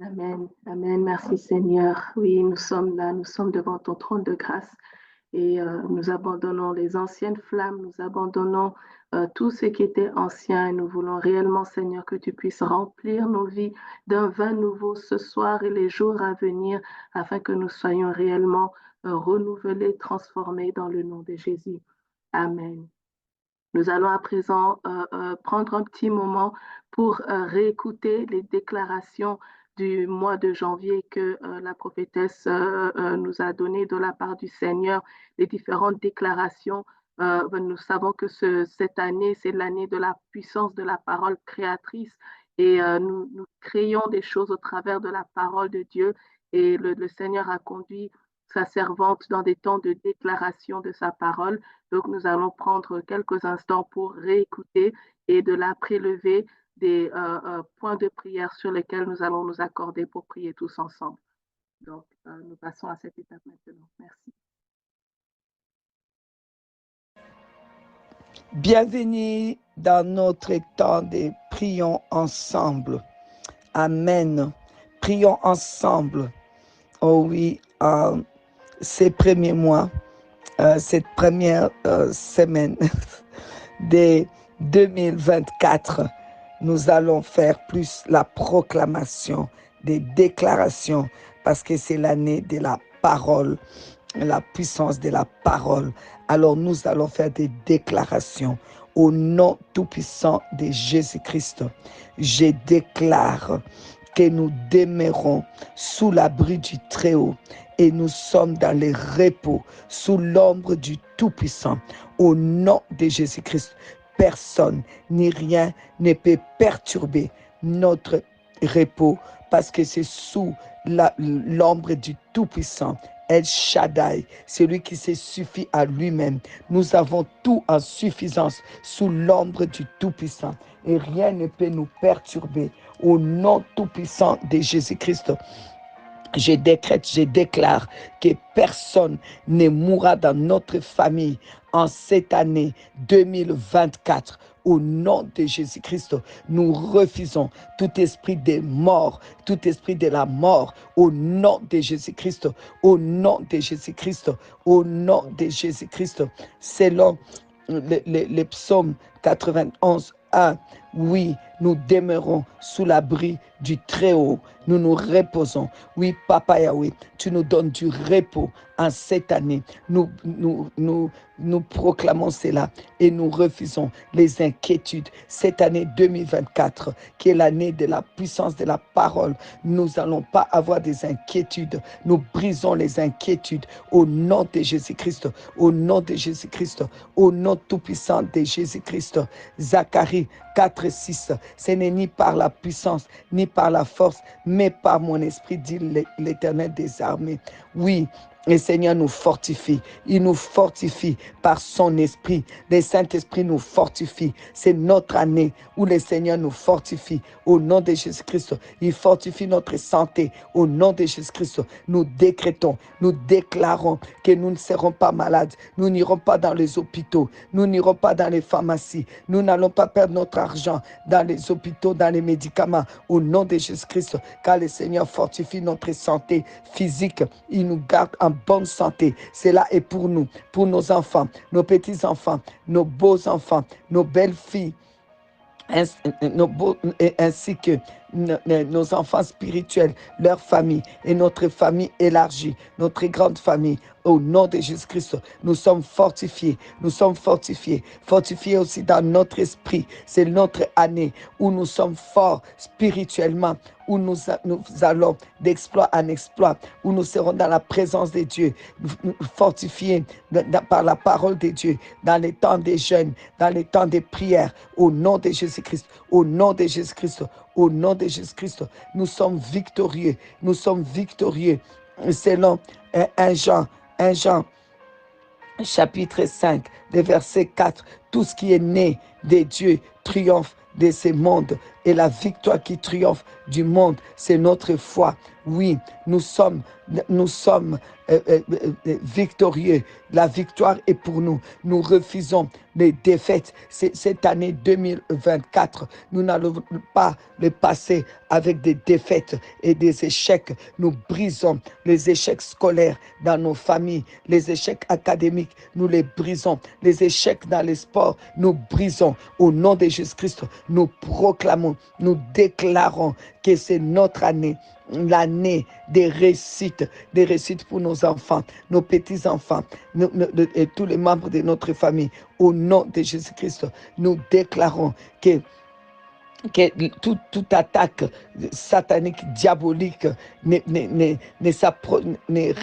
Amen. Amen. Merci Seigneur. Oui, nous sommes là, nous sommes devant ton trône de grâce et nous abandonnons les anciennes flammes, nous abandonnons tout ce qui était ancien et nous voulons réellement, Seigneur, que tu puisses remplir nos vies d'un vin nouveau ce soir et les jours à venir afin que nous soyons réellement renouvelés, transformés dans le nom de Jésus. Amen. Nous allons à présent prendre un petit moment pour réécouter les déclarations du mois de janvier que la prophétesse nous a données de la part du Seigneur, les différentes déclarations. Nous savons que cette année, c'est l'année de la puissance de la parole créatrice et nous créons des choses au travers de la parole de Dieu et le Seigneur a conduit sa servante dans des temps de déclaration de sa parole. Donc, nous allons prendre quelques instants pour réécouter et de la prélever des points de prière sur lesquels nous allons nous accorder pour prier tous ensemble. Donc, nous passons à cette étape maintenant. Merci. Bienvenue dans notre temps de prions ensemble. Amen. Prions ensemble. Oh oui, ces premiers mois, cette première semaine de 2024, nous allons faire plus la proclamation, des déclarations, parce que c'est l'année de la parole, la puissance de la parole. Alors nous allons faire des déclarations au nom tout-puissant de Jésus-Christ. Je déclare que nous demeurons sous l'abri du Très-Haut et nous sommes dans le repos, sous l'ombre du Tout-Puissant. Au nom de Jésus-Christ, personne ni rien ne peut perturber notre repos parce que c'est sous l'ombre du Tout-Puissant. El Shaddai, celui qui se suffit à lui-même. Nous avons tout en suffisance sous l'ombre du Tout-Puissant et rien ne peut nous perturber. Au nom tout-puissant de Jésus-Christ, je décrète, je déclare que personne ne mourra dans notre famille en cette année 2024. Au nom de Jésus-Christ, nous refusons tout esprit de mort, tout esprit de la mort. Au nom de Jésus-Christ, au nom de Jésus-Christ, au nom de Jésus-Christ. Selon le psaume 91, 1, oui, nous demeurons sous l'abri du Très-Haut. Nous nous reposons. Oui, Papa Yahweh, tu nous donnes du repos en cette année. Nous proclamons cela et nous refusons les inquiétudes. Cette année 2024, qui est l'année de la puissance de la parole, nous n'allons pas avoir des inquiétudes. Nous brisons les inquiétudes au nom de Jésus-Christ, au nom de Jésus-Christ, au nom tout-puissant de Jésus-Christ. Zacharie 4, 6, ce n'est ni par la puissance, ni par la force, mais par mon esprit, dit l'Éternel des armées. Oui, le Seigneur nous fortifie. Il nous fortifie par son esprit. Le Saint-Esprit nous fortifie. C'est notre année où le Seigneur nous fortifie. Au nom de Jésus-Christ, il fortifie notre santé. Au nom de Jésus-Christ, nous décrétons, nous déclarons que nous ne serons pas malades. Nous n'irons pas dans les hôpitaux. Nous n'irons pas dans les pharmacies. Nous n'allons pas perdre notre argent dans les hôpitaux, dans les médicaments. Au nom de Jésus-Christ, car le Seigneur fortifie notre santé physique. Il nous garde en bonne santé. Cela est pour nous, pour nos enfants, nos petits-enfants, nos beaux-enfants, nos belles-filles, ainsi que nos enfants spirituels, leur famille et notre famille élargie, notre grande famille. Au nom de Jésus-Christ, nous sommes fortifiés. Nous sommes fortifiés. Fortifiés aussi dans notre esprit. C'est notre année où nous sommes forts spirituellement, où nous allons d'exploit en exploit, où nous serons dans la présence de Dieu, fortifiés par la parole de Dieu, dans les temps des jeûnes, dans les temps des prières. Au nom de Jésus-Christ, au nom de Jésus-Christ, au nom de Jésus-Christ, nous sommes victorieux. Nous sommes victorieux. Selon 1 Jean, chapitre 5, le verset 4, tout ce qui est né de Dieu triomphe de ce monde, Et la victoire qui triomphe du monde, c'est notre foi. Oui, nous sommes victorieux. La victoire est pour nous. Nous refusons les défaites. Cette année 2024, nous n'allons pas le passer avec des défaites et des échecs. Nous brisons les échecs scolaires dans nos familles, les échecs académiques, nous les brisons. Les échecs dans les sports, nous brisons. Au nom de Jésus-Christ, nous proclamons, nous déclarons que c'est notre année, l'année des réussites pour nos enfants, nos petits-enfants et tous les membres de notre famille. Au nom de Jésus-Christ, nous déclarons que toute attaque satanique, diabolique ne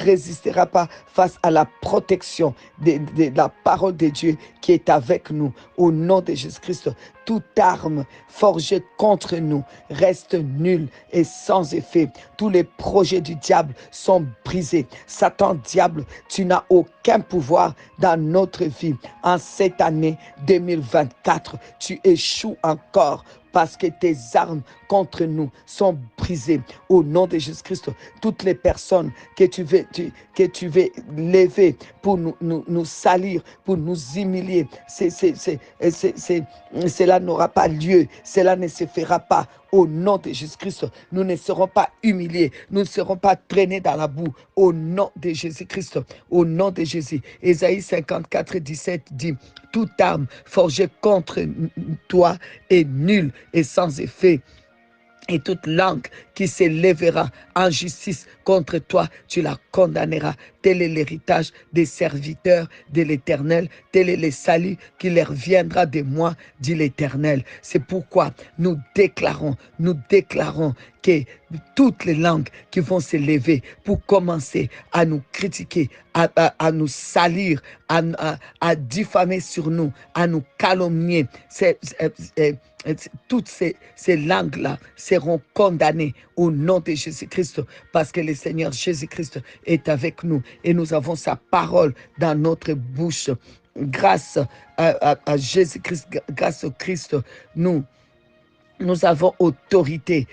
résistera pas face à la protection de la parole de Dieu qui est avec nous. Au nom de Jésus-Christ, toute arme forgée contre nous reste nulle et sans effet. Tous les projets du diable sont brisés. Satan, diable, tu n'as aucun pouvoir dans notre vie. En cette année 2024, tu échoues encore parce que tes armes contre nous sont brisées. Au nom de Jésus-Christ, toutes les personnes que tu veux lever pour nous salir, pour nous humilier, cela n'aura pas lieu, cela ne se fera pas. Au nom de Jésus-Christ, nous ne serons pas humiliés, nous ne serons pas traînés dans la boue. Au nom de Jésus-Christ, au nom de Jésus. Ésaïe 54, 17 dit, toute arme forgée contre toi est nulle et sans effet. Et toute langue qui s'élèvera en justice contre toi, tu la condamneras. Tel est l'héritage des serviteurs de l'Éternel. Tel est le salut qui leur viendra de moi, dit l'Éternel. C'est pourquoi nous déclarons que toutes les langues qui vont s'élever pour commencer à nous critiquer, à nous salir, à diffamer sur nous, à nous calomnier, toutes ces langues-là seront condamnées au nom de Jésus-Christ parce que le Seigneur Jésus-Christ est avec nous et nous avons sa parole dans notre bouche. Grâce à Jésus-Christ, grâce au Christ, nous avons autorité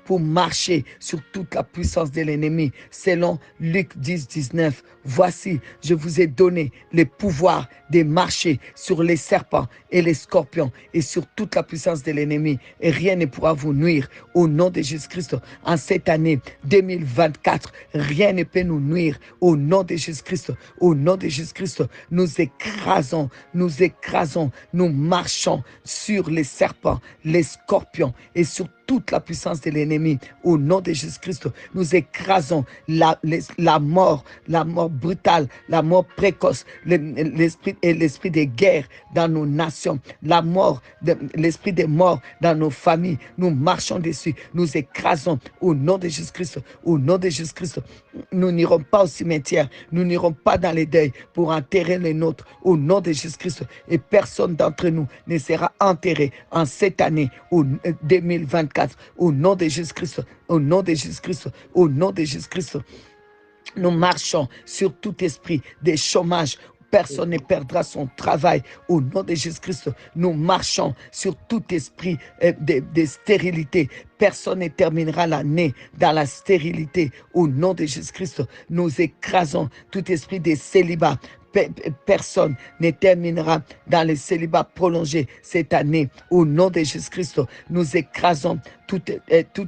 pour marcher sur toute la puissance de l'ennemi. Selon Luc 10, 19, voici, je vous ai donné le pouvoir de marcher sur les serpents et les scorpions et sur toute la puissance de l'ennemi. Et rien ne pourra vous nuire. Au nom de Jésus-Christ, en cette année 2024, rien ne peut nous nuire. Au nom de Jésus-Christ, au nom de Jésus-Christ, nous écrasons, nous marchons sur les serpents, les scorpions et sur toute la puissance de l'ennemi. Au nom de Jésus-Christ, nous écrasons la mort brutale, la mort précoce, l'esprit de guerre dans nos nations, l'esprit de mort dans nos familles. Nous marchons dessus, nous écrasons au nom de Jésus-Christ. Au nom de Jésus-Christ, nous n'irons pas au cimetière, nous n'irons pas dans les deuils pour enterrer les nôtres. Au nom de Jésus-Christ, et personne d'entre nous ne sera enterré en cette année, au 2024. Au nom de Jésus-Christ, au nom de Jésus-Christ, au nom de Jésus-Christ, nous marchons sur tout esprit de chômage. Personne ne perdra son travail. Au nom de Jésus-Christ, nous marchons sur tout esprit de stérilité. Personne ne terminera l'année dans la stérilité. Au nom de Jésus-Christ, nous écrasons tout esprit de célibat. Personne ne terminera dans le célibat prolongé cette année. Au nom de Jésus-Christ, nous écrasons tout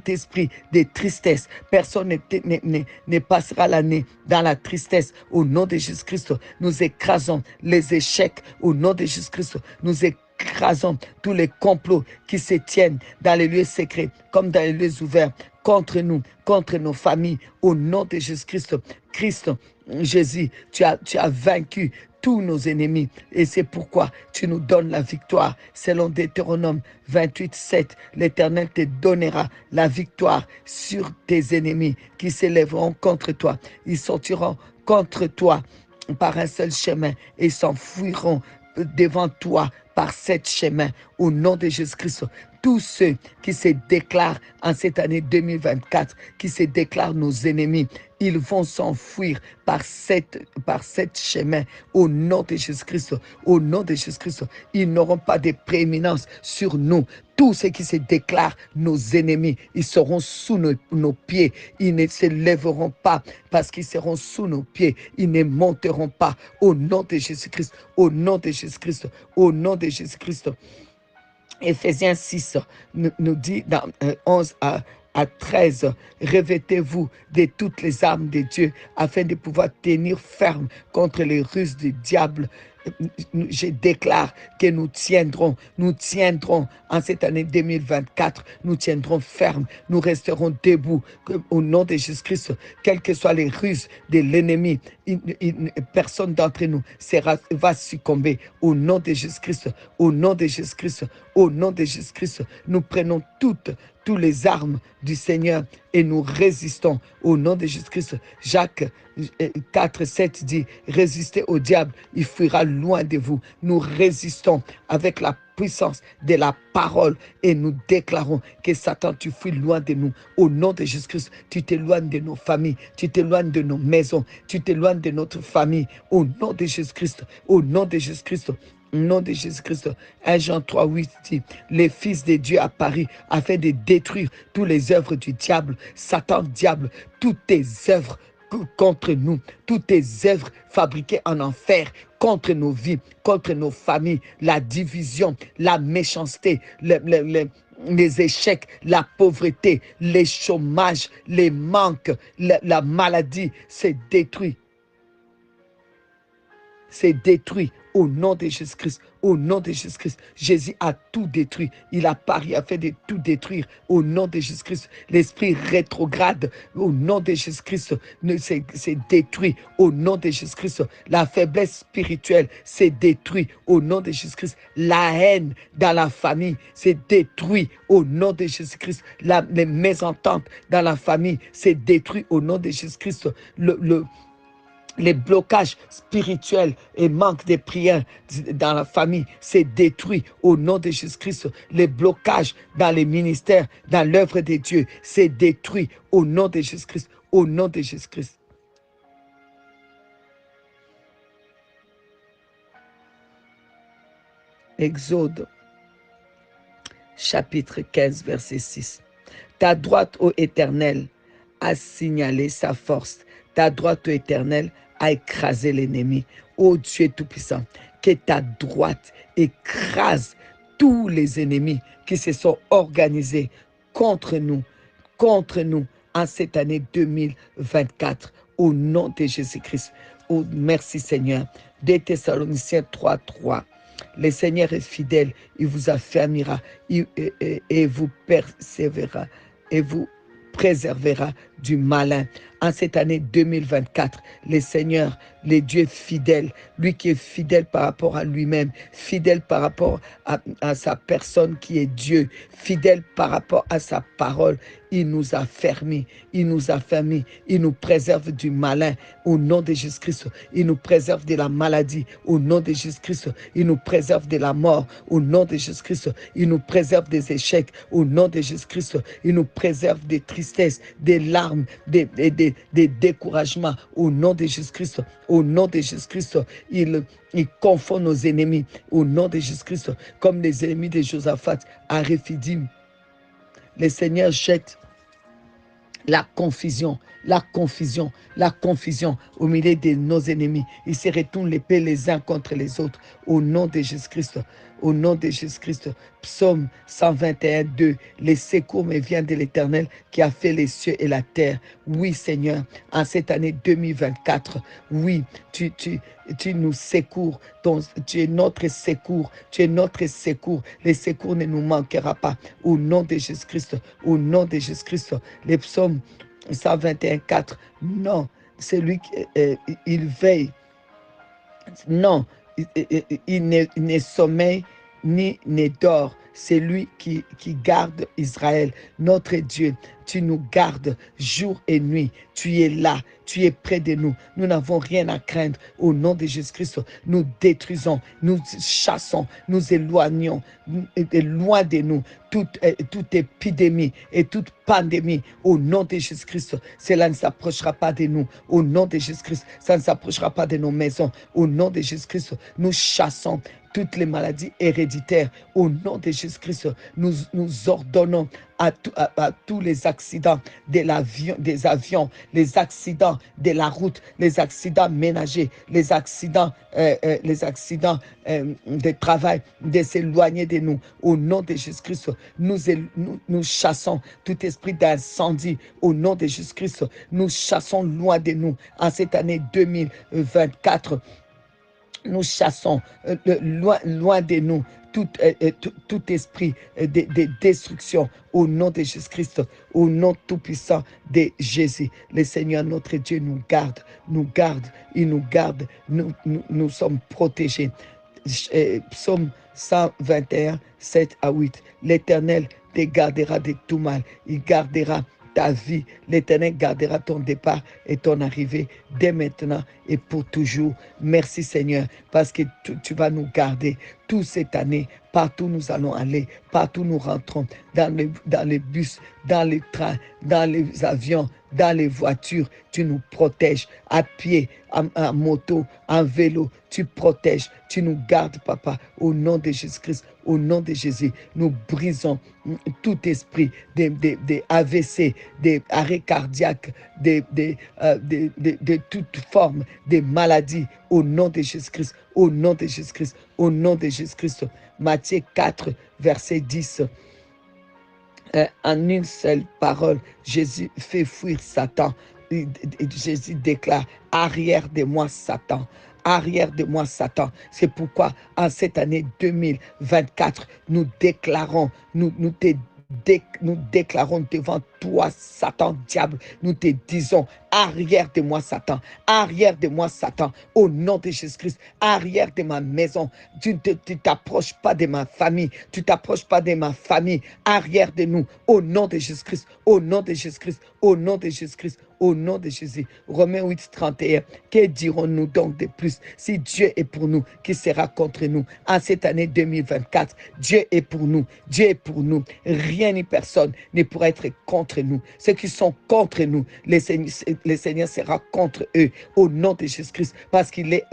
esprit de tristesse. Personne ne passera l'année dans la tristesse. Au nom de Jésus-Christ, nous écrasons les échecs. Au nom de Jésus-Christ, nous écrasons tous les complots qui se tiennent dans les lieux secrets comme dans les lieux ouverts contre nous, contre nos familles. Au nom de Jésus-Christ, Christ, Jésus, tu as vaincu tous nos ennemis et c'est pourquoi tu nous donnes la victoire. Selon Deutéronome 28, 7, l'Éternel te donnera la victoire sur tes ennemis qui s'élèveront contre toi. Ils sortiront contre toi par un seul chemin et s'enfuiront devant toi par 7 chemins. Au nom de Jésus-Christ, tous ceux qui se déclarent en cette année 2024, qui se déclarent nos ennemis, ils vont s'enfuir par cette chemin au nom de Jésus-Christ. Au nom de Jésus-Christ, ils n'auront pas de prééminence sur nous. Tous ceux qui se déclarent nos ennemis, ils seront sous nos pieds. Ils ne se lèveront pas parce qu'ils seront sous nos pieds. Ils ne monteront pas au nom de Jésus-Christ. Au nom de Jésus-Christ. Au nom de Jésus-Christ. Éphésiens 6 nous dit dans 11 à 13, revêtez-vous de toutes les armes de Dieu afin de pouvoir tenir ferme contre les ruses du diable. Je déclare que nous tiendrons en cette année 2024, nous tiendrons ferme, nous resterons debout au nom de Jésus-Christ, quelles que soient les ruses de l'ennemi, personne d'entre nous va succomber au nom de Jésus-Christ, au nom de Jésus-Christ, au nom de Jésus-Christ. Nous prenons toutes les armes du Seigneur et nous résistons au nom de Jésus-Christ. Jacques 4, 7 dit, résistez au diable, il fuira loin de vous. Nous résistons avec la puissance de la parole et nous déclarons que Satan, tu fuis loin de nous. Au nom de Jésus-Christ, tu t'éloignes de nos familles, tu t'éloignes de nos maisons, tu t'éloignes de notre famille. Au nom de Jésus-Christ, au nom de Jésus-Christ. Au nom de Jésus-Christ, 1 Jean 3, 8 dit, les fils de Dieu apparus afin de détruire toutes les œuvres du diable. Satan, diable, toutes tes œuvres contre nous, toutes tes œuvres fabriquées en enfer, contre nos vies, contre nos familles, la division, la méchanceté, les échecs, la pauvreté, les chômages, les manques, la maladie, c'est détruit. C'est détruit au nom de Jésus-Christ. Au nom de Jésus-Christ, Jésus a tout détruit. Il a pari afin de tout détruire. Au nom de Jésus-Christ, l'esprit rétrograde, au nom de Jésus-Christ, c'est détruit. Au nom de Jésus-Christ, la faiblesse spirituelle, c'est détruit. Au nom de Jésus-Christ, la haine dans la famille, c'est détruit. Au nom de Jésus-Christ, les mésententes dans la famille, c'est détruit. Au nom de Jésus-Christ, les blocages spirituels et manque de prières dans la famille, c'est détruit au nom de Jésus-Christ. Les blocages dans les ministères, dans l'œuvre de Dieu, c'est détruit au nom de Jésus-Christ. Au nom de Jésus-Christ. Exode, chapitre 15, verset 6. Ta droite, ô Éternel, a signalé sa force. Ta droite, ô Éternel, a écrasé l'ennemi. Ô Dieu Tout-Puissant, que ta droite écrase tous les ennemis qui se sont organisés contre nous en cette année 2024. Au nom de Jésus-Christ. Oh, merci Seigneur. 2 Thessaloniciens 3, 3. Le Seigneur est fidèle, il vous affermira et vous persévérera et vous préservera du malin. En cette année 2024, le Seigneur, le Dieu fidèle, lui qui est fidèle par rapport à lui-même, fidèle par rapport à sa personne qui est Dieu, fidèle par rapport à sa parole, il nous a fermés, il nous préserve du malin au nom de Jésus-Christ, il nous préserve de la maladie au nom de Jésus-Christ, il nous préserve de la mort au nom de Jésus-Christ, il nous préserve des échecs au nom de Jésus-Christ, il nous préserve des tristesses, des larmes, des découragements au nom de Jésus-Christ. Au nom de Jésus-Christ, il confond nos ennemis au nom de Jésus-Christ, comme les ennemis de Josaphat à Réphidim. Le Seigneur jette la confusion au milieu de nos ennemis. Ils se retournent l'épée les uns contre les autres au nom de Jésus-Christ. Au nom de Jésus-Christ. Psaume 121, 2. Les secours me viennent de l'Éternel qui a fait les cieux et la terre. Oui, Seigneur, en cette année 2024, oui, tu nous secours. Tu es notre secours. Tu es notre secours. Les secours ne nous manquera pas. Au nom de Jésus-Christ. Au nom de Jésus-Christ. Les psaumes 121, 4. Non, c'est lui qui il veille. Non, il ne sommeille ni ne dort. c'est lui qui garde Israël. Notre Dieu, tu nous gardes jour et nuit. Tu es là, tu es près de nous. Nous n'avons rien à craindre. Au nom de Jésus-Christ, nous détruisons, nous chassons, nous éloignons loin de nous toute épidémie et toute pandémie. Au nom de Jésus-Christ, cela ne s'approchera pas de nous. Au nom de Jésus-Christ, ça ne s'approchera pas de nos maisons. Au nom de Jésus-Christ, nous chassons toutes les maladies héréditaires. Au nom de Jésus-Christ, nous ordonnons à tous les accidents des avions, les accidents de la route, les accidents ménagers, les accidents de travail, de s'éloigner de nous. Au nom de Jésus-Christ, nous chassons tout esprit d'incendie. Au nom de Jésus-Christ, nous chassons loin de nous en cette année 2024. Nous chassons loin de nous tout esprit de destruction au nom de Jésus-Christ, au nom tout-puissant de Jésus. Le Seigneur notre Dieu nous garde, il nous garde, nous sommes protégés. Psaume 121, 7 à 8. L'Éternel te gardera de tout mal, il gardera ta vie. L'Éternel gardera ton départ et ton arrivée dès maintenant et pour toujours. Merci Seigneur, parce que tu vas nous garder toute cette année. Partout nous allons aller, partout nous rentrons, dans les bus, dans les trains, dans les avions, dans les voitures. Tu nous protèges à pied, en moto, en vélo. Tu protèges, tu nous gardes, Papa, au nom de Jésus-Christ, au nom de Jésus. Nous brisons tout esprit de AVC, des arrêts cardiaques, de toute forme de maladie, au nom de Jésus-Christ, au nom de Jésus-Christ, au nom de Jésus-Christ. Matthieu 4, verset 10. En une seule parole, Jésus fait fuir Satan. Jésus déclare, arrière de moi Satan. Arrière de moi Satan. C'est pourquoi en cette année 2024, nous déclarons, nous déclarons devant toi, Satan, diable, nous te disons, arrière de moi, Satan, arrière de moi, Satan, au nom de Jésus-Christ, arrière de ma maison. Tu ne t'approches pas de ma famille, tu t'approches pas de ma famille, arrière de nous, au nom de Jésus-Christ, au nom de Jésus-Christ, au nom de Jésus-Christ, au nom de Jésus. Romains 8, 31. Que dirons-nous donc de plus? Si Dieu est pour nous, qui sera contre nous? En cette année 2024, Dieu est pour nous, Dieu est pour nous. Rien ni personne ne pourra être contre nous. Ceux qui sont contre nous, le Seigneur sera contre eux, au nom de Jésus-Christ, parce qu'il est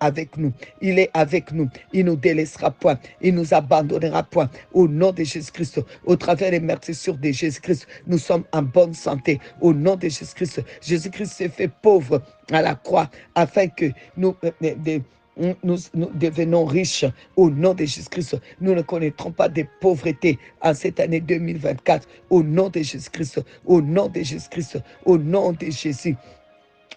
avec nous. Il est avec nous. Il ne nous délaissera point. Il ne nous abandonnera point. Au nom de Jésus-Christ, au travers des meurtrissures de Jésus-Christ, nous sommes en bonne santé. Au nom de Jésus-Christ, Jésus-Christ s'est fait pauvre à la croix afin que nous devenons riches au nom de Jésus-Christ. Nous ne connaîtrons pas de pauvreté en cette année 2024. Au nom de Jésus-Christ, au nom de Jésus-Christ, au nom de Jésus.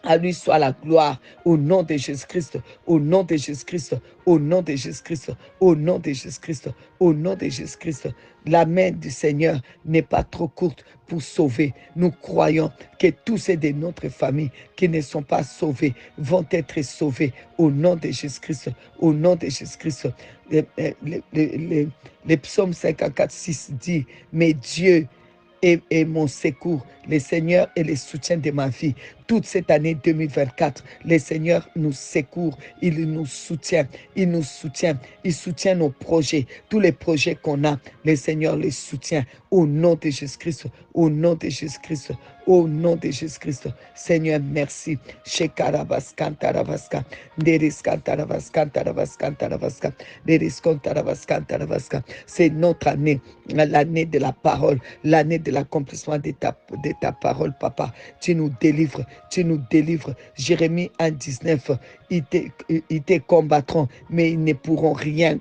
À lui soit la gloire, au nom de Jésus-Christ, au nom de Jésus-Christ, au nom de Jésus-Christ, au nom de Jésus-Christ, au nom de Jésus-Christ. La main du Seigneur n'est pas trop courte pour sauver. Nous croyons que tous ceux de notre famille qui ne sont pas sauvés vont être sauvés au nom de Jésus-Christ, au nom de Jésus-Christ. Le psaume 54, 6 dit, mais Dieu est mon secours, le Seigneur est le soutien de ma vie. Toute cette année 2024, le Seigneur nous secourt, il nous soutient, il soutient nos projets, tous les projets qu'on a, le Seigneur les soutient au nom de Jésus-Christ, au nom de Jésus-Christ, au nom de Jésus-Christ. Seigneur, merci. C'est notre année, l'année de la parole, l'année de l'accomplissement de ta parole, Papa. Tu nous délivres. Jérémie 1,19, ils te combattront, mais ils ne pourront rien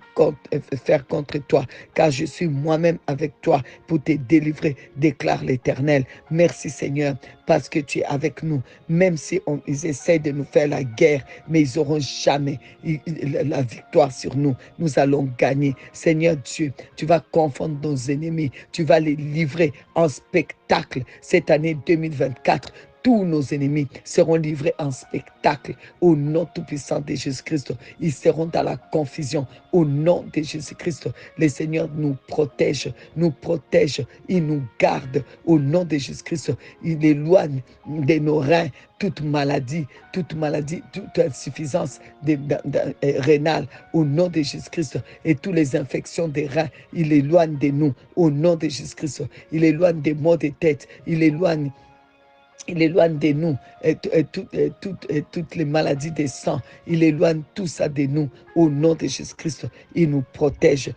faire contre toi, car je suis moi-même avec toi pour te délivrer, déclare l'Éternel. Merci Seigneur, parce que tu es avec nous, même si ils essaient de nous faire la guerre, mais ils n'auront jamais la victoire sur nous. Nous allons gagner. Seigneur Dieu, tu vas confondre nos ennemis, tu vas les livrer en spectacle cette année 2024. tous nos ennemis seront livrés en spectacle au nom tout-puissant de Jésus-Christ. Ils seront dans la confusion au nom de Jésus-Christ. Le Seigneur nous protège, il nous garde au nom de Jésus-Christ. Il éloigne de nos reins toute maladie, toute insuffisance rénale au nom de Jésus-Christ et toutes les infections des reins, il éloigne de nous au nom de Jésus-Christ. Il éloigne des maux de tête, il éloigne de nous toutes les maladies des sangs. Il éloigne tout ça de nous au nom de Jésus-Christ. Il nous protège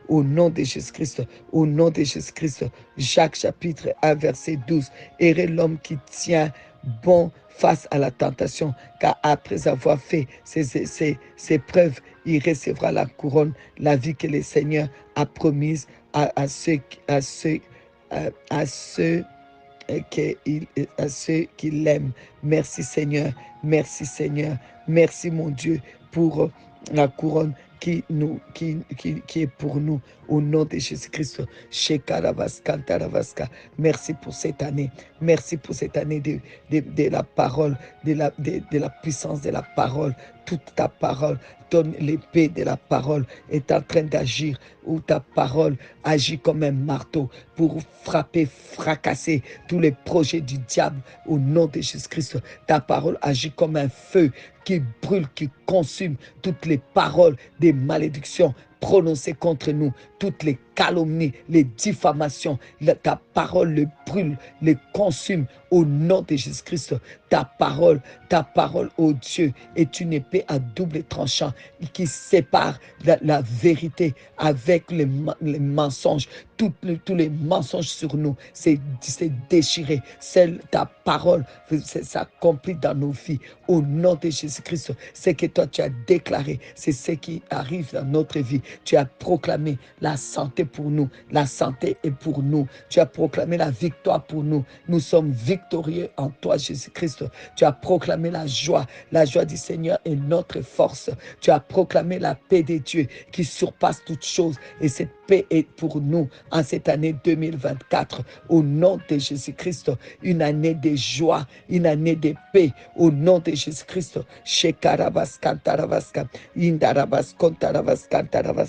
au nom de Jésus-Christ. Au nom de Jésus-Christ. Jacques chapitre 1 verset 12. Heureux l'homme qui tient bon face à la tentation, car après avoir fait ses preuves, il recevra la couronne, la vie que le Seigneur a promise à ceux qui l'aiment. Merci Seigneur, merci mon Dieu pour la couronne qui est pour nous au nom de Jésus-Christ. Merci pour cette année. Merci pour cette année de la parole, de la puissance de la parole. Toute ta parole, l'épée de la parole est en train d'agir, où ta parole agit comme un marteau pour frapper, fracasser tous les projets du diable au nom de Jésus-Christ. Ta parole agit comme un feu qui brûle, qui consume toutes les paroles des malédictions prononcées contre nous, toutes les calomnies, les diffamations. Ta parole les brûle, les consume au nom de Jésus-Christ. Ta parole, ô Dieu, est une épée à double tranchant qui sépare la vérité avec les mensonges. Tous les mensonges sur nous, c'est déchiré. Ta parole s'accomplit dans nos vies au nom de Jésus-Christ. Ce que toi tu as déclaré, c'est ce qui arrive dans notre vie. Tu as proclamé la santé pour nous. La santé est pour nous. Tu as proclamé la victoire pour nous. Nous sommes victorieux en toi, Jésus-Christ. Tu as proclamé la joie. La joie du Seigneur est notre force. Tu as proclamé la paix de Dieu qui surpasse toute chose. Et cette paix est pour nous en cette année 2024. Au nom de Jésus-Christ, une année de joie, une année de paix. Au nom de Jésus-Christ. Shekarabaskantaravaska, Indarabaskontaravaskantaravaskantaravaska,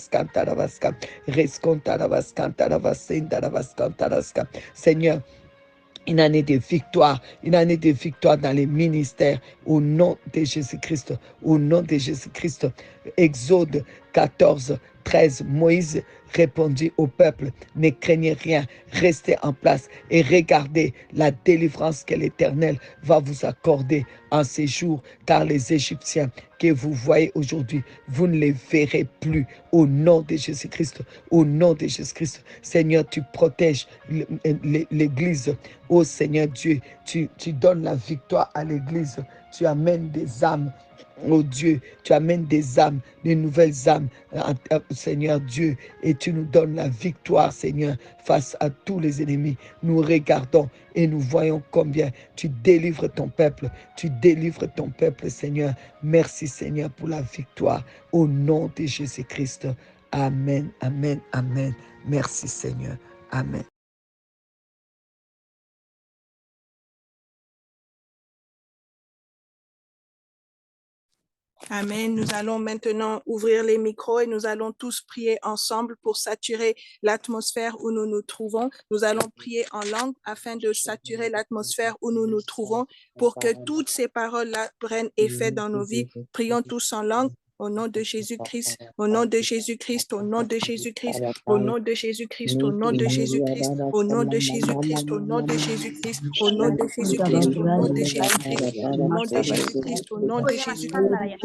Reskontaravaskantaravasindaraskantaraska. Seigneur, une année de victoire dans les ministères au nom de Jésus-Christ, au nom de Jésus-Christ. Exode 14, 13, Moïse répondit au peuple, ne craignez rien, restez en place et regardez la délivrance que l'Éternel va vous accorder en ces jours, car les Égyptiens que vous voyez aujourd'hui, vous ne les verrez plus au nom de Jésus-Christ, au nom de Jésus-Christ. Seigneur, tu protèges l'Église. Oh Seigneur Dieu, tu donnes la victoire à l'Église, tu amènes des âmes. Oh Dieu, tu amènes des âmes, des nouvelles âmes, Seigneur Dieu, et tu nous donnes la victoire, Seigneur, face à tous les ennemis. Nous regardons et nous voyons combien tu délivres ton peuple, Seigneur. Merci, Seigneur, pour la victoire, au nom de Jésus-Christ. Amen, amen, amen. Merci, Seigneur. Amen. Amen. Nous allons maintenant ouvrir les micros et nous allons tous prier ensemble pour saturer l'atmosphère où nous nous trouvons. Nous allons prier en langue afin de saturer l'atmosphère où nous nous trouvons pour que toutes ces paroles-là prennent effet dans nos vies. Prions tous en langue. Au nom de Jésus-Christ, au nom de Jésus-Christ, au nom de Jésus-Christ, au nom de Jésus-Christ, au nom de Jésus-Christ, au nom de Jésus-Christ, au nom de Jésus-Christ, au nom de Jésus-Christ, au nom de Jésus-Christ, au nom de Jésus-Christ, au nom de Jésus-Christ.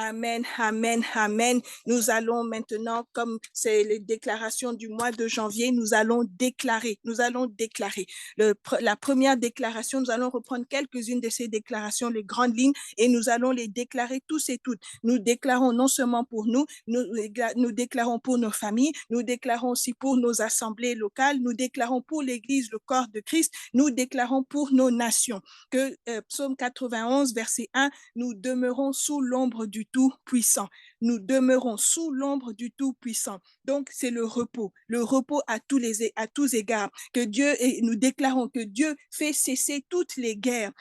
Amen, amen, amen. Nous allons maintenant, comme c'est les déclarations du mois de janvier, nous allons déclarer. La première déclaration, nous allons reprendre quelques-unes de ces déclarations, les grandes lignes, et nous allons les déclarer tous et toutes. Nous déclarons non seulement pour nous déclarons pour nos familles, nous déclarons aussi pour nos assemblées locales, nous déclarons pour l'Église, le corps de Christ, nous déclarons pour nos nations. Que Psaume 91, verset 1, nous demeurons sous l'ombre du Tout-Puissant. Nous demeurons sous l'ombre du Tout-Puissant. Donc, c'est le repos à tous égards. Nous déclarons que Dieu fait cesser toutes les guerres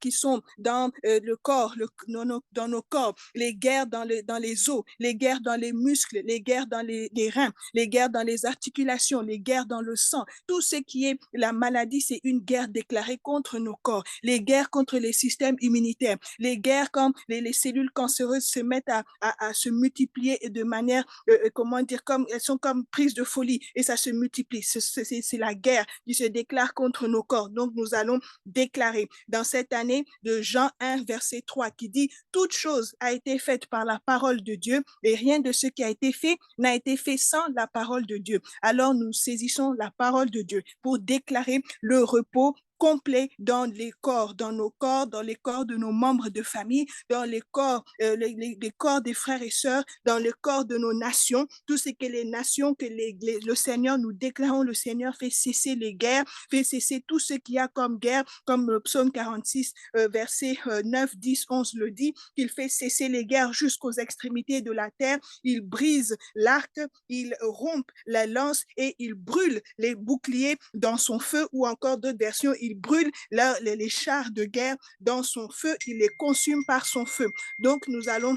qui sont dans le corps, dans nos corps, les guerres dans les os, les guerres dans les muscles, les guerres dans les reins, les guerres dans les articulations, les guerres dans le sang. Tout ce qui est la maladie, c'est une guerre déclarée contre nos corps. Les guerres contre les systèmes immunitaires, les guerres comme les cellules cancéreuses se mettent à se multiplier et de manière, comme elles sont comme prises de folie et ça se multiplie. C'est la guerre qui se déclare contre nos corps. Donc, nous allons déclarer dans cette année de Jean 1, verset 3, qui dit « Toute chose a été faite par la parole de Dieu et rien de ce qui a été fait n'a été fait sans la parole de Dieu. » Alors, nous saisissons la parole de Dieu pour déclarer le repos complet dans les corps, dans nos corps, dans les corps de nos membres de famille, dans les corps, les corps des frères et sœurs, dans le corps de nos nations, tout ce que les nations, le Seigneur, nous déclarons, le Seigneur fait cesser les guerres, fait cesser tout ce qu'il y a comme guerre, comme le psaume 46, verset 9, 10, 11 le dit, qu'il fait cesser les guerres jusqu'aux extrémités de la terre, il brise l'arc, il rompt la lance et il brûle les boucliers dans son feu, ou encore d'autres versions, il brûle les chars de guerre dans son feu, il les consume par son feu. Donc, nous allons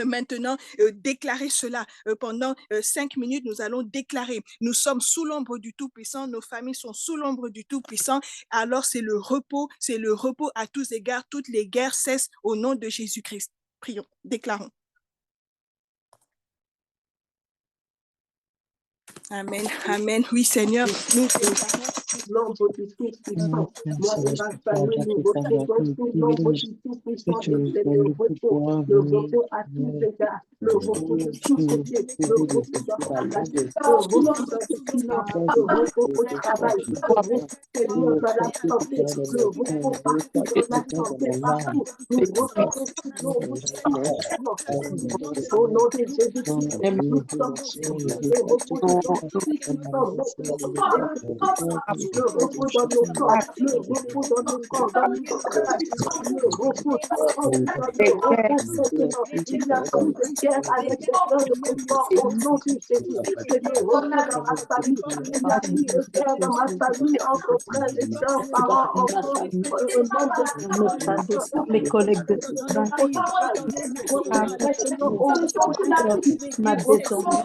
maintenant déclarer cela pendant 5 minutes. Nous allons déclarer, nous sommes sous l'ombre du Tout-Puissant, nos familles sont sous l'ombre du Tout-Puissant, alors c'est le repos à tous égards, toutes les guerres cessent au nom de Jésus-Christ. Prions, déclarons. Amen, amen. Oui, Seigneur, nous déclarons l'ombre du Tout-Puissant. Moi, de ma famille, nous reposons sous l'ombre du Tout-Puissant. C'est le repos à tous égards, le repos de tous côtés, le repos dans la maladie, le repos dans le climat, le repos au travail, le repos Seigneur dans la santé, le repos partout dans la santé, partout. Nous reposons sous l'ombre du Tout-Puissant. Au nom de Jésus-Christ, nous sommes sous le repos de le repos dans nos corps, le repos dans nos corps, dans nos corps, le repos, il y a comme des guerres prière avec des pleurs de confort au nom de Jésus. Je te remets dans ma famille. Il y a eu de guerre dans ma famille entre frères et sœurs, parents, enfants, mes collègues de travail, ma descendance,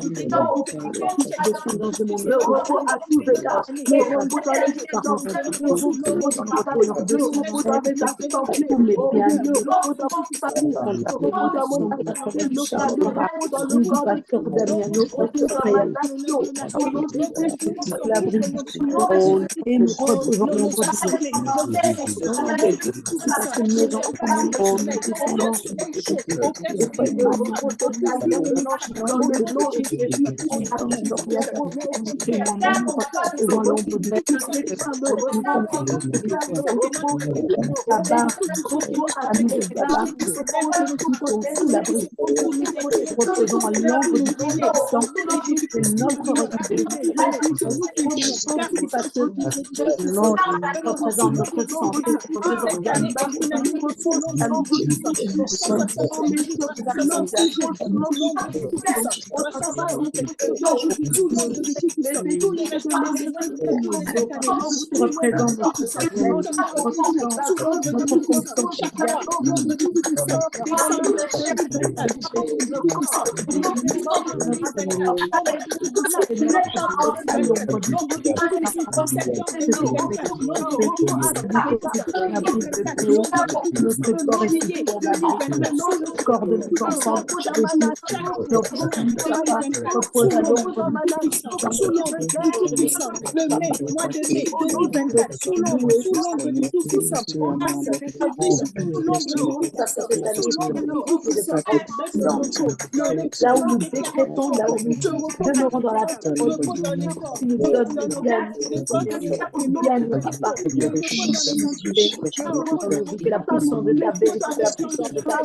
le repos à tous égards, le repos dans les financiers, le repos au travail, le repos dans les assemblées, le repos dans ma famille, le repos dans mon activité locale, le repos dans le corps du Christ, le repos dans ma nation, au nom de Jésus. et nous reposons l'ombre du représente notre santé, nos organes, représente notre notre corps de nos enfants, repose à l'ombre là où nous décrétons, là où nous demeurons dans la parole, tu nous donnes le bien, nous appartient. Que la puissance de ta vérité, la puissance de ta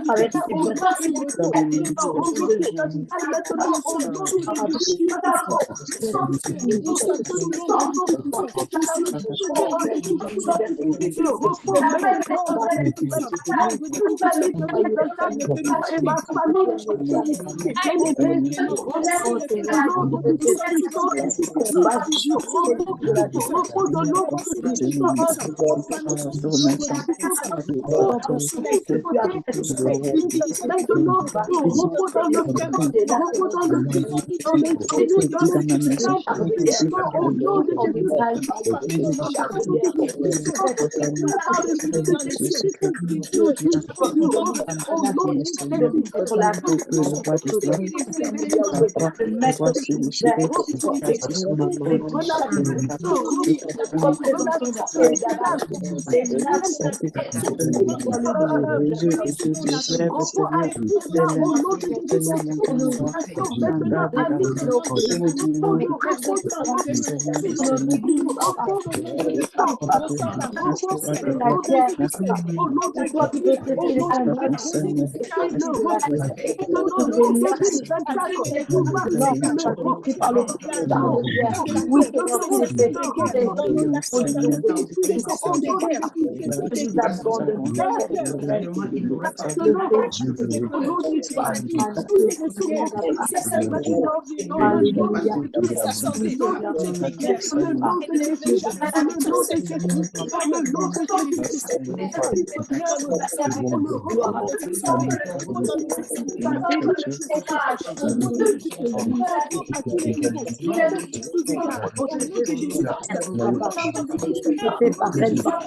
avec tes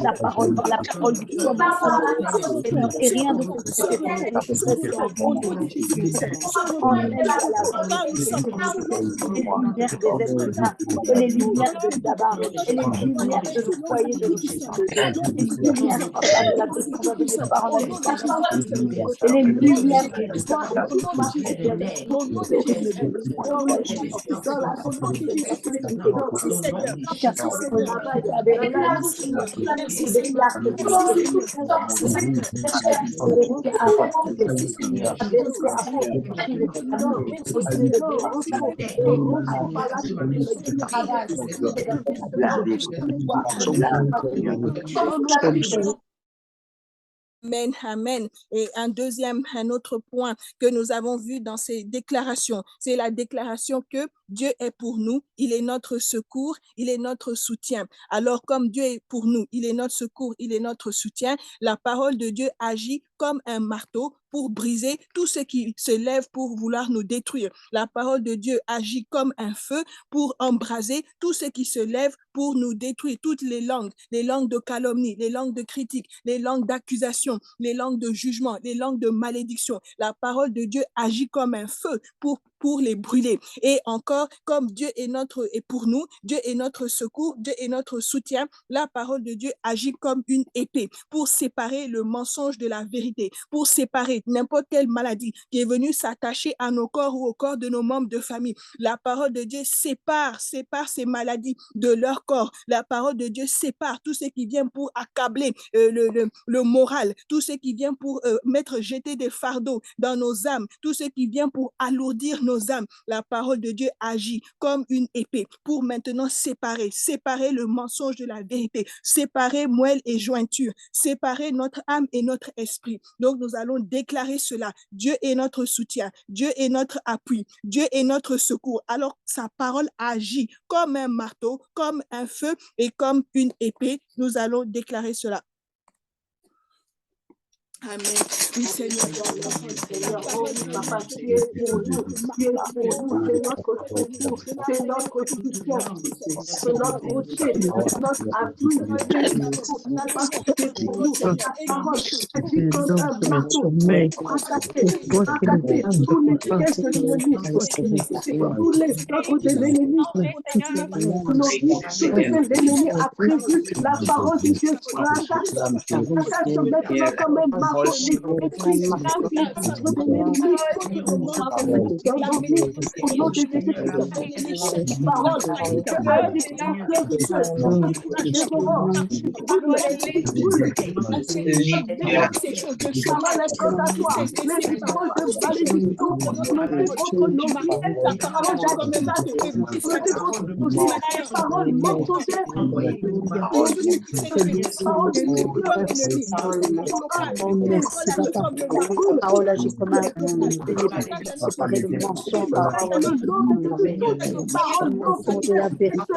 la parole du et rien de ce que les lumières de Dabar et les lumières de nos foyers de nos et les lumières Amen, amen. Et un autre point que nous avons vu dans ces déclarations, c'est la déclaration que Dieu est pour nous, il est notre secours, il est notre soutien. Alors, comme Dieu est pour nous, il est notre secours, il est notre soutien, la parole de Dieu agit comme un marteau pour briser tout ce qui se lève pour vouloir nous détruire. La parole de Dieu agit comme un feu pour embraser tout ce qui se lève pour nous détruire. Toutes les langues de calomnie, les langues de critique, les langues d'accusation, les langues de jugement, les langues de malédiction. La parole de Dieu agit comme un feu pour les brûler. Et encore, comme Dieu est pour nous, Dieu est notre secours, Dieu est notre soutien, la parole de Dieu agit comme une épée pour séparer le mensonge de la vérité, pour séparer n'importe quelle maladie qui est venue s'attacher à nos corps ou au corps de nos membres de famille. La parole de Dieu sépare ces maladies de leur corps. La parole de Dieu sépare tout ce qui vient pour accabler le moral, tout ce qui vient pour jeter des fardeaux dans nos âmes, tout ce qui vient pour alourdir nos âmes. La parole de Dieu agit comme une épée pour maintenant séparer le mensonge de la vérité, séparer moelle et jointure, séparer notre âme et notre esprit. Donc nous allons déclarer cela. Dieu est notre soutien, Dieu est notre appui, Dieu est notre secours. Alors sa parole agit comme un marteau, comme un feu et comme une épée. Nous allons déclarer cela. Amen. Oui, Seigneur. Seigneur, oh, papa, tu es pour nous, c'est notre secours, c'est notre soutien, c'est notre rocher, c'est notre appui, papa, tu es pour nous, ta parole agit comme un marteau, attaquer tous les pièges de l'ennemi, tous les œuvres de l'ennemi, ce que l'ennemi a prévu, la parole de Dieu fracasse maintenant comme un marteau. Parole agit comme un séparer le mensonge, parole de la vérité.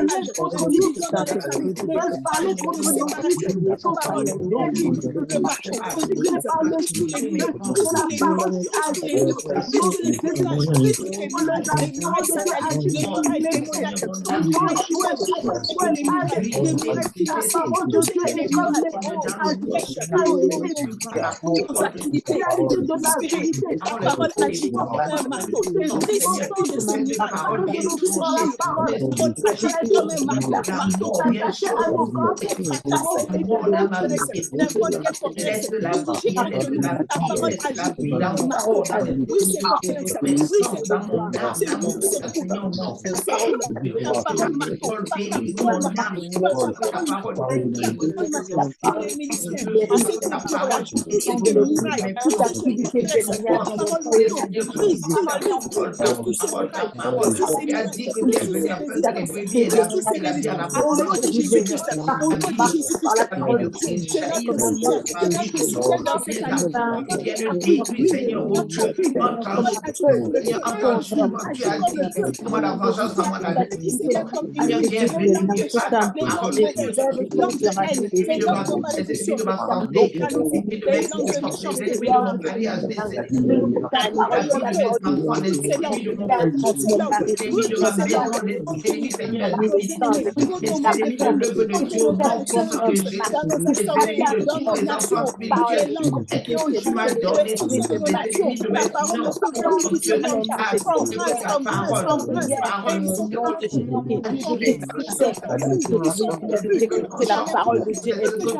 La parole de Dieu est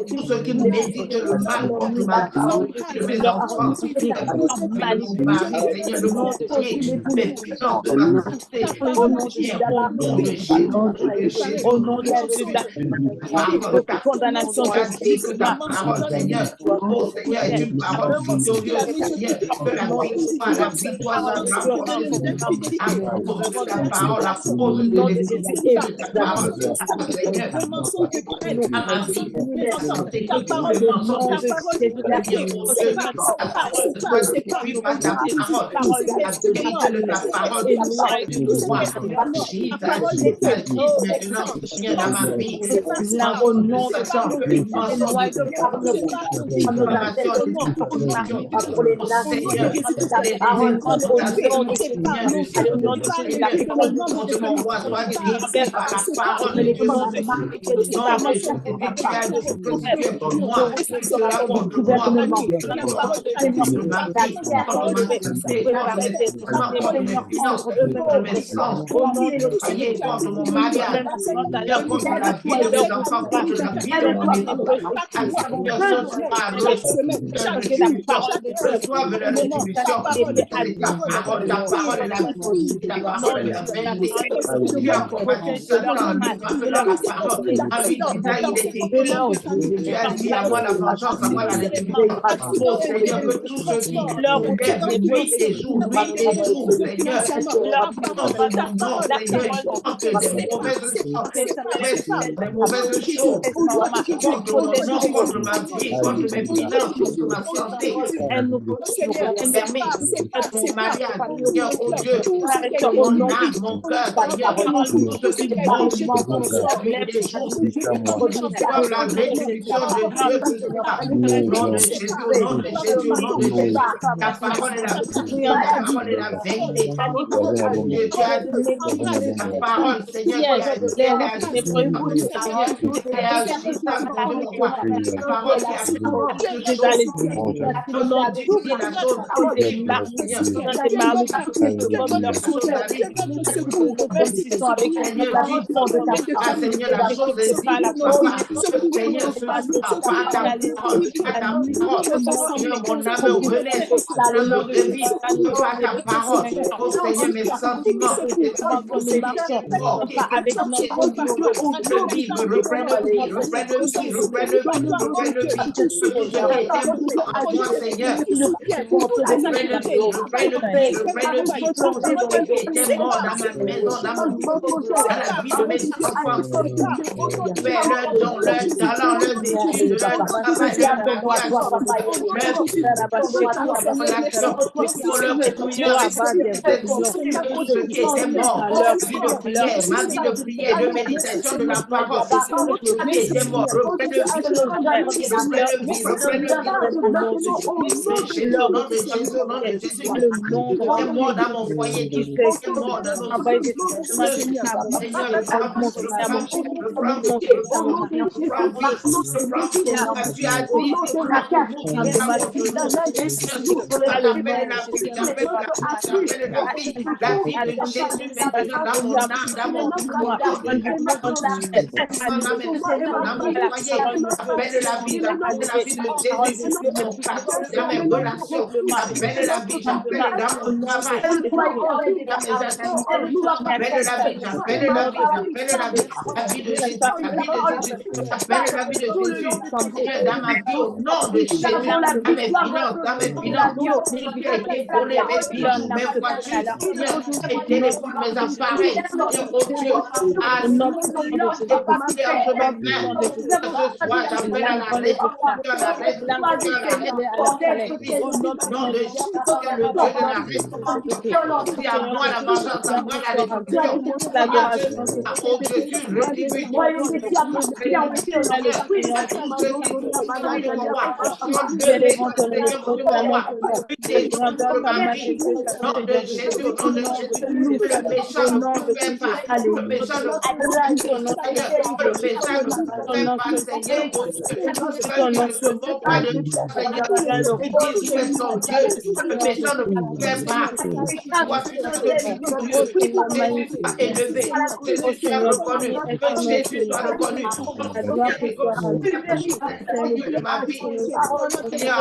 tous ceux qui méditent le mal contre ma vie, mes enfants, mon mari, Seigneur, de mon pied, mes finances, de ma santé, au nom de Jésus, au nom de Jésus, ta condamnation de Christ, ta parole, Seigneur, oh Seigneur, est une parole victorieuse, Seigneur, que la victoire sera pose ta parole, la pose de l'esprit de ta parole, Seigneur, à ma vie, santé, que tout le mensonge de Seigneur, soit détruit par ta parole, la vérité de ta parole, sort de moi, agis maintenant, Seigneur, dans ma vie, au nom de Satan,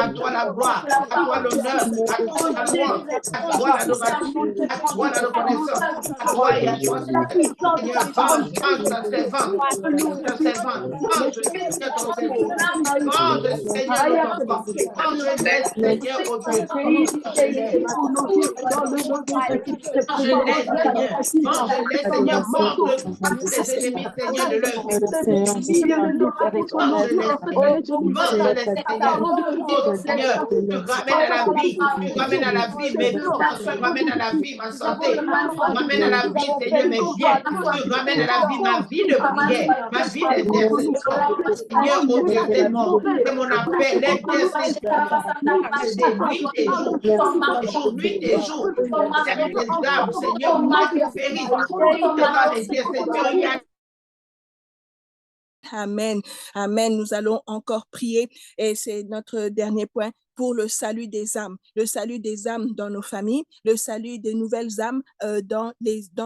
à toi la gloire, à toi l'honneur, à toi la louange, à toi l'adoration, à toi la reconnaissance, à toi et à toi, Seigneur, venge ta servante, venge ton servant, venge Seigneur, nos enfants. Quand je l'aide, Seigneur, oh Dieu, quand je l'aide, Seigneur, montre tous les ennemis, Seigneur, de leur vie. Seigneur, tu ramènes à la vie, mes plans, tu ramènes à la vie ma santé, tu ramènes à la vie, Seigneur, mes biens, tu ramènes à la vie ma vie de prière, ma vie d'intercession. Seigneur, oh Dieu, c'est mon appel, l'intercession, nuit et jour, certaines âmes, Seigneur, moi qui péris, devant l'intercession. Amen. Amen. Nous allons encore prier et c'est notre dernier point pour le salut des âmes dans nos familles, le salut des nouvelles âmes dans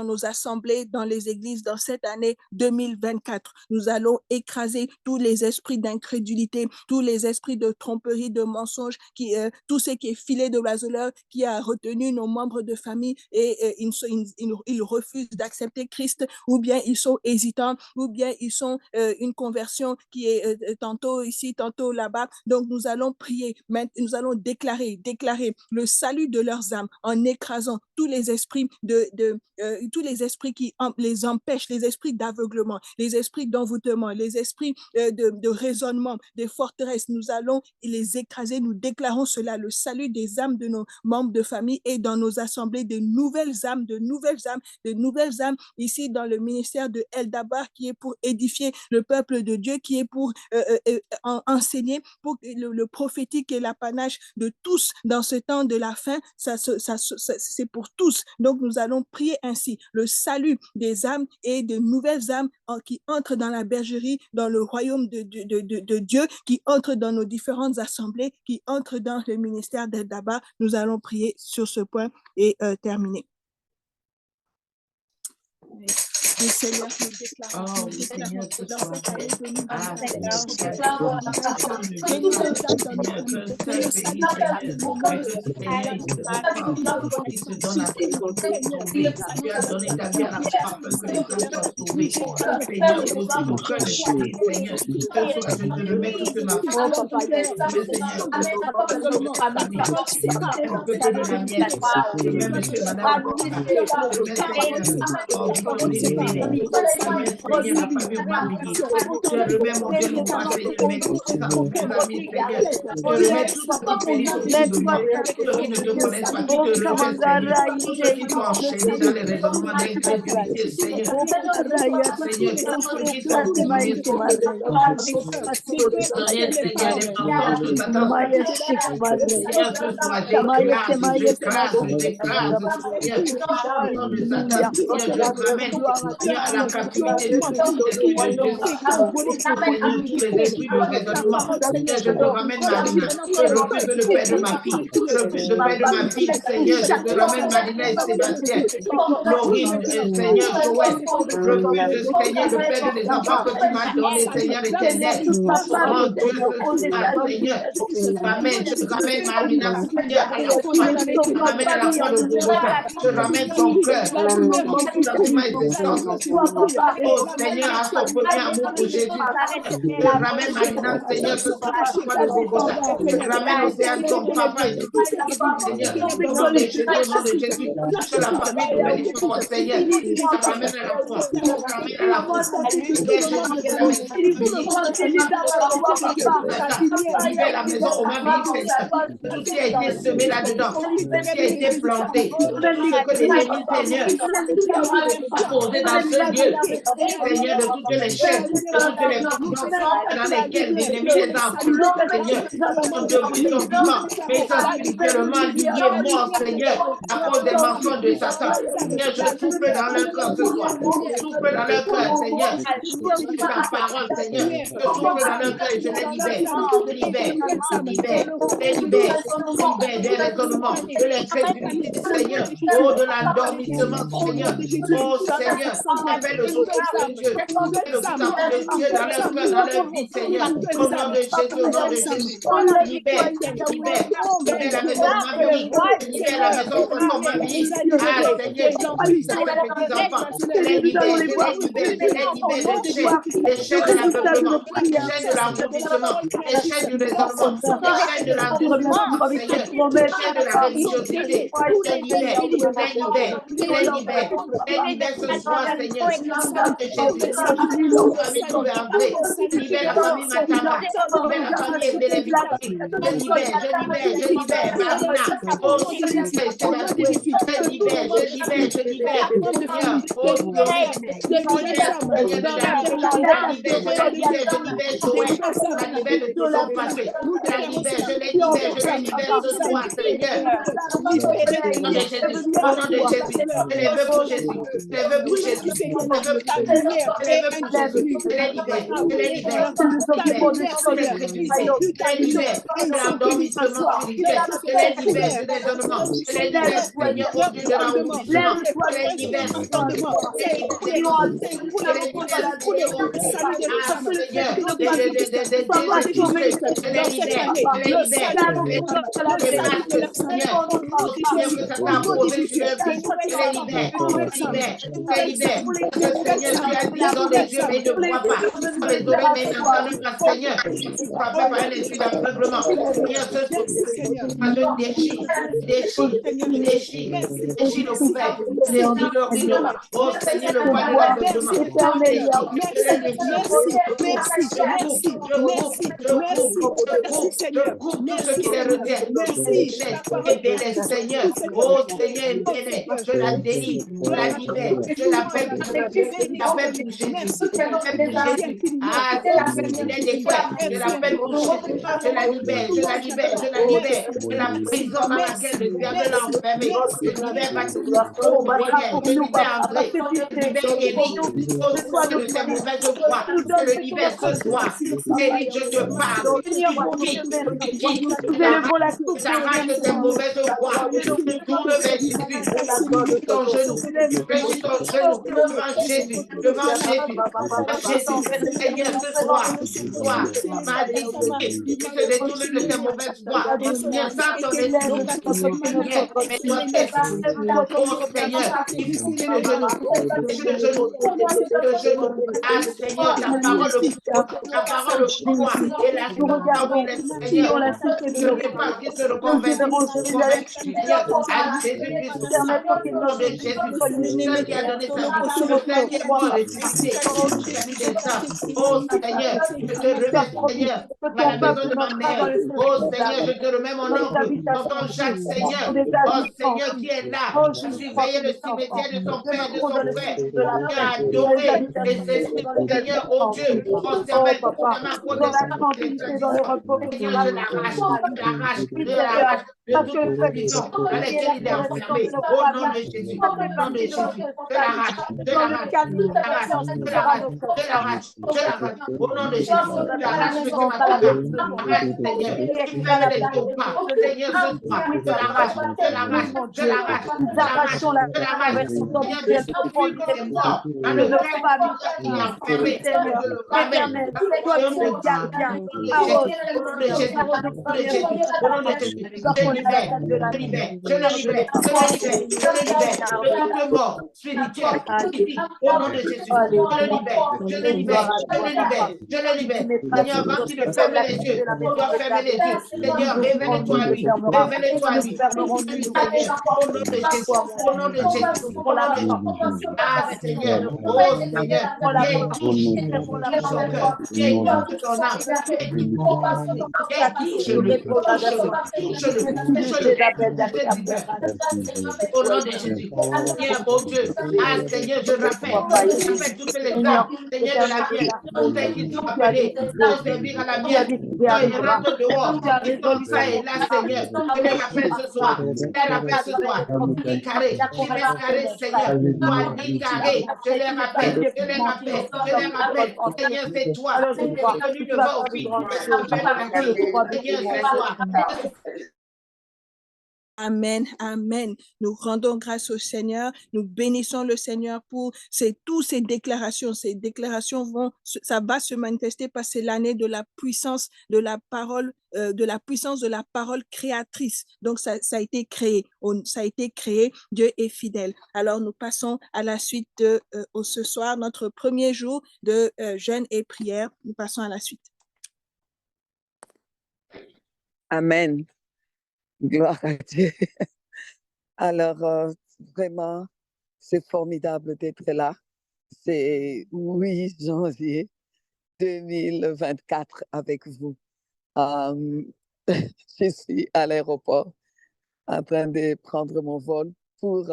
nos assemblées, dans les églises, dans cette année 2024. Nous allons écraser tous les esprits d'incrédulité, tous les esprits de tromperie, de mensonge, tout ce qui est filet de l'oiseleur qui a retenu nos membres de famille et ils refusent d'accepter Christ, ou bien ils sont hésitants, ou bien ils sont une conversion qui est tantôt ici, tantôt là-bas. Donc nous allons prier, nous allons déclarer le salut de leurs âmes en écrasant tous les esprits tous les esprits qui les empêchent, les esprits d'aveuglement, les esprits d'envoûtement, les esprits de raisonnement, des forteresses. Nous allons les écraser. Nous déclarons cela, le salut des âmes de nos membres de famille et dans nos assemblées, de nouvelles âmes ici dans le ministère de Eldabar qui est pour édifier le peuple de Dieu, qui est pour enseigner, pour le prophétique et l'apanage de tous dans ce temps de la fin. C'est pour tous. Donc nous allons prier ainsi le salut des âmes et de nouvelles âmes qui entrent dans la bergerie, dans le royaume de Dieu, qui entrent dans nos différentes assemblées, qui entrent dans le ministère d'Eldabar. Nous allons prier sur ce point et terminer. Le Seigneur nous déclare dans cette année 2024. Je remets mon Dieu, mon roi, Seigneur, mes petits amis, Seigneur. Je remets tout ce qui périt au-dessus de moi, ceux qui ne te connaissent pas, qui te rejettent, Seigneur. Tous ceux qui sont enchaînés dans les raisonnements d'incrédulité, Seigneur. Seigneur, tous ceux qui sont prisonniers, Seigneur, les mensonges de Satan. Seigneur, ce soir, j'écrase, Seigneur. Je ramène à la captivité de tout esprit de Dieu. Seigneur, tous les esprits de raisonnement. Seigneur, je te ramène Marina. Je refuse le père de ma fille. Je refuse le père de ma fille, Seigneur. Je te ramène Marina et Sébastien. Laurine, Seigneur, Joël. Je refuse, Seigneur, le père de les enfants que tu m'as donné, Seigneur, éternel. Oh Dieu, Seigneur, je ramène Marina, Seigneur, à la foi. Je ramène à la foi de Bogota. Je ramène son cœur. Oh Seigneur, à son premier amour pour Jésus. Je ramène Marina, Seigneur, ce soir à la foi de Bogota. Je ramène Océane, son papa et tout. Seigneur, au nom de Jésus, sur la famille de bénédiction, Seigneur, je ramène à la foi. Je ramène à la foi. Vivez la maison au même Seigneur. Tout ce qui a été semé là-dedans, tout ce qui a été planté, tout ce que l'ennemi, Seigneur, posé dans ce lieu, Seigneur, de toutes les chaînes, de toutes les confiances dans lesquelles l'ennemi les a enfouis, Seigneur, sont devenus sont vivants, mais ils sont spirituellement liés, morts, Seigneur, à cause des mensonges de Satan. Seigneur, je souffle dans leur cœur ce soir, je souffle dans leur cœur, Seigneur, c'est ta parole, Seigneur, je souffle dans leur cœur et je les libère des raisonnements, de l'incrédulité, Seigneur, oh, de l'endormissement, Seigneur, oh Seigneur, Révèle le puissant de Dieu. Révèle le puissant de Dieu dans leur cœur, dans leur vie, Seigneur. Au nom de Jésus, au nom de Jésus. Libère, libère. Libère la maison de ma vie. Libère la maison de ma vie. Ah, Seigneur, les petits enfants. Je les libère, les chaînes de l'aveuglement, les chaînes de l'engourdissement, les chaînes du raisonnement, les chaînes de l'engourdissement, Seigneur, les chaînes de la religiosité. Les libère, les libère ce soir, Seigneur. Libère la famille Matama, libère la famille Ebélé. Je libère, Marina. Oh, je libère. Oh, Seigneur, oh Seigneur, je la délivre, je la libère, je l'appelle pour Jésus. Ah, je l'appelle pour Jésus. Je la libère, de la prison dans laquelle le diable l'a enfermé. Je libère Baptiste, je libère André, je libère Éric, de ses mauvaises voies. Je le libère ce soir. Éric, je te parle. J'arrache de tes mauvaises voies. Tourne vers Jésus. Ton genou. Réjouis ton genou. Devant Jésus. Seigneur, ce soir, ma vie, tu te détournes de tes mauvaises voies. Viens sans ton esprit. Mais toi, oh Seigneur, il faut le genou. Ah Seigneur, ta parole pouvoir et la Seigneur, je ne vais pas dire que le convaincre, Seigneur, à Jésus-Christ, au nom de Jésus, celui qui a donné sa vie, le Père qui est mort ressuscité, oh Seigneur, je te remets, Seigneur, à la maison de ma mère, oh Seigneur, je te remets mon oncle, tonton Jacques, Seigneur, oh Seigneur qui est là, je suis veillé le cimetière de son père, de son frère, qui a adoré, et c'est Seigneur, oh Dieu, oh Seigneur, ma protection, Seigneur, je l'arrache, de toute prison dans laquelle il est enfermé, au nom de Jésus, je l'arrache, au nom de Jésus, je l'arrache, Seigneur, il fait des tours pas, Seigneur, ce soir, je l'arrache, dans le cœur qui est enfermé, je le ramène, je le libère, de toute mort spirituelle, au nom de Jésus, je le libère, Seigneur, avant qu'il ne ferme les yeux, il doit fermer les yeux, Seigneur, révèle-toi à lui, au nom de Jésus, ah Seigneur, oh Seigneur, son cœur, ton âme, au nom de Jésus, Seigneur, bon Dieu, ah Seigneur, je rappelle toutes les âmes, Seigneur de la vie, pour celles qui sont appelées, pour servir à la mienne, quand ils rentrent dehors, ils sont ça et là, Seigneur, je les rappelle ce soir, carré, Seigneur, toi, carré, je les rappelle, Seigneur, c'est toi, tu es venu devant au Seigneur, c'est toi. Amen, amen. Nous rendons grâce au Seigneur, nous bénissons le Seigneur pour toutes ces déclarations. Ces déclarations ça va se manifester parce que c'est l'année de la puissance de la parole, créatrice. Donc, ça a été créé. Ça a été créé. Dieu est fidèle. Alors, nous passons à la suite de ce soir, notre premier jour de jeûne et prière. Nous passons à la suite. Amen. Gloire à Dieu. Alors, vraiment, c'est formidable d'être là. C'est 8 janvier 2024 avec vous. Je suis à l'aéroport en train de prendre mon vol pour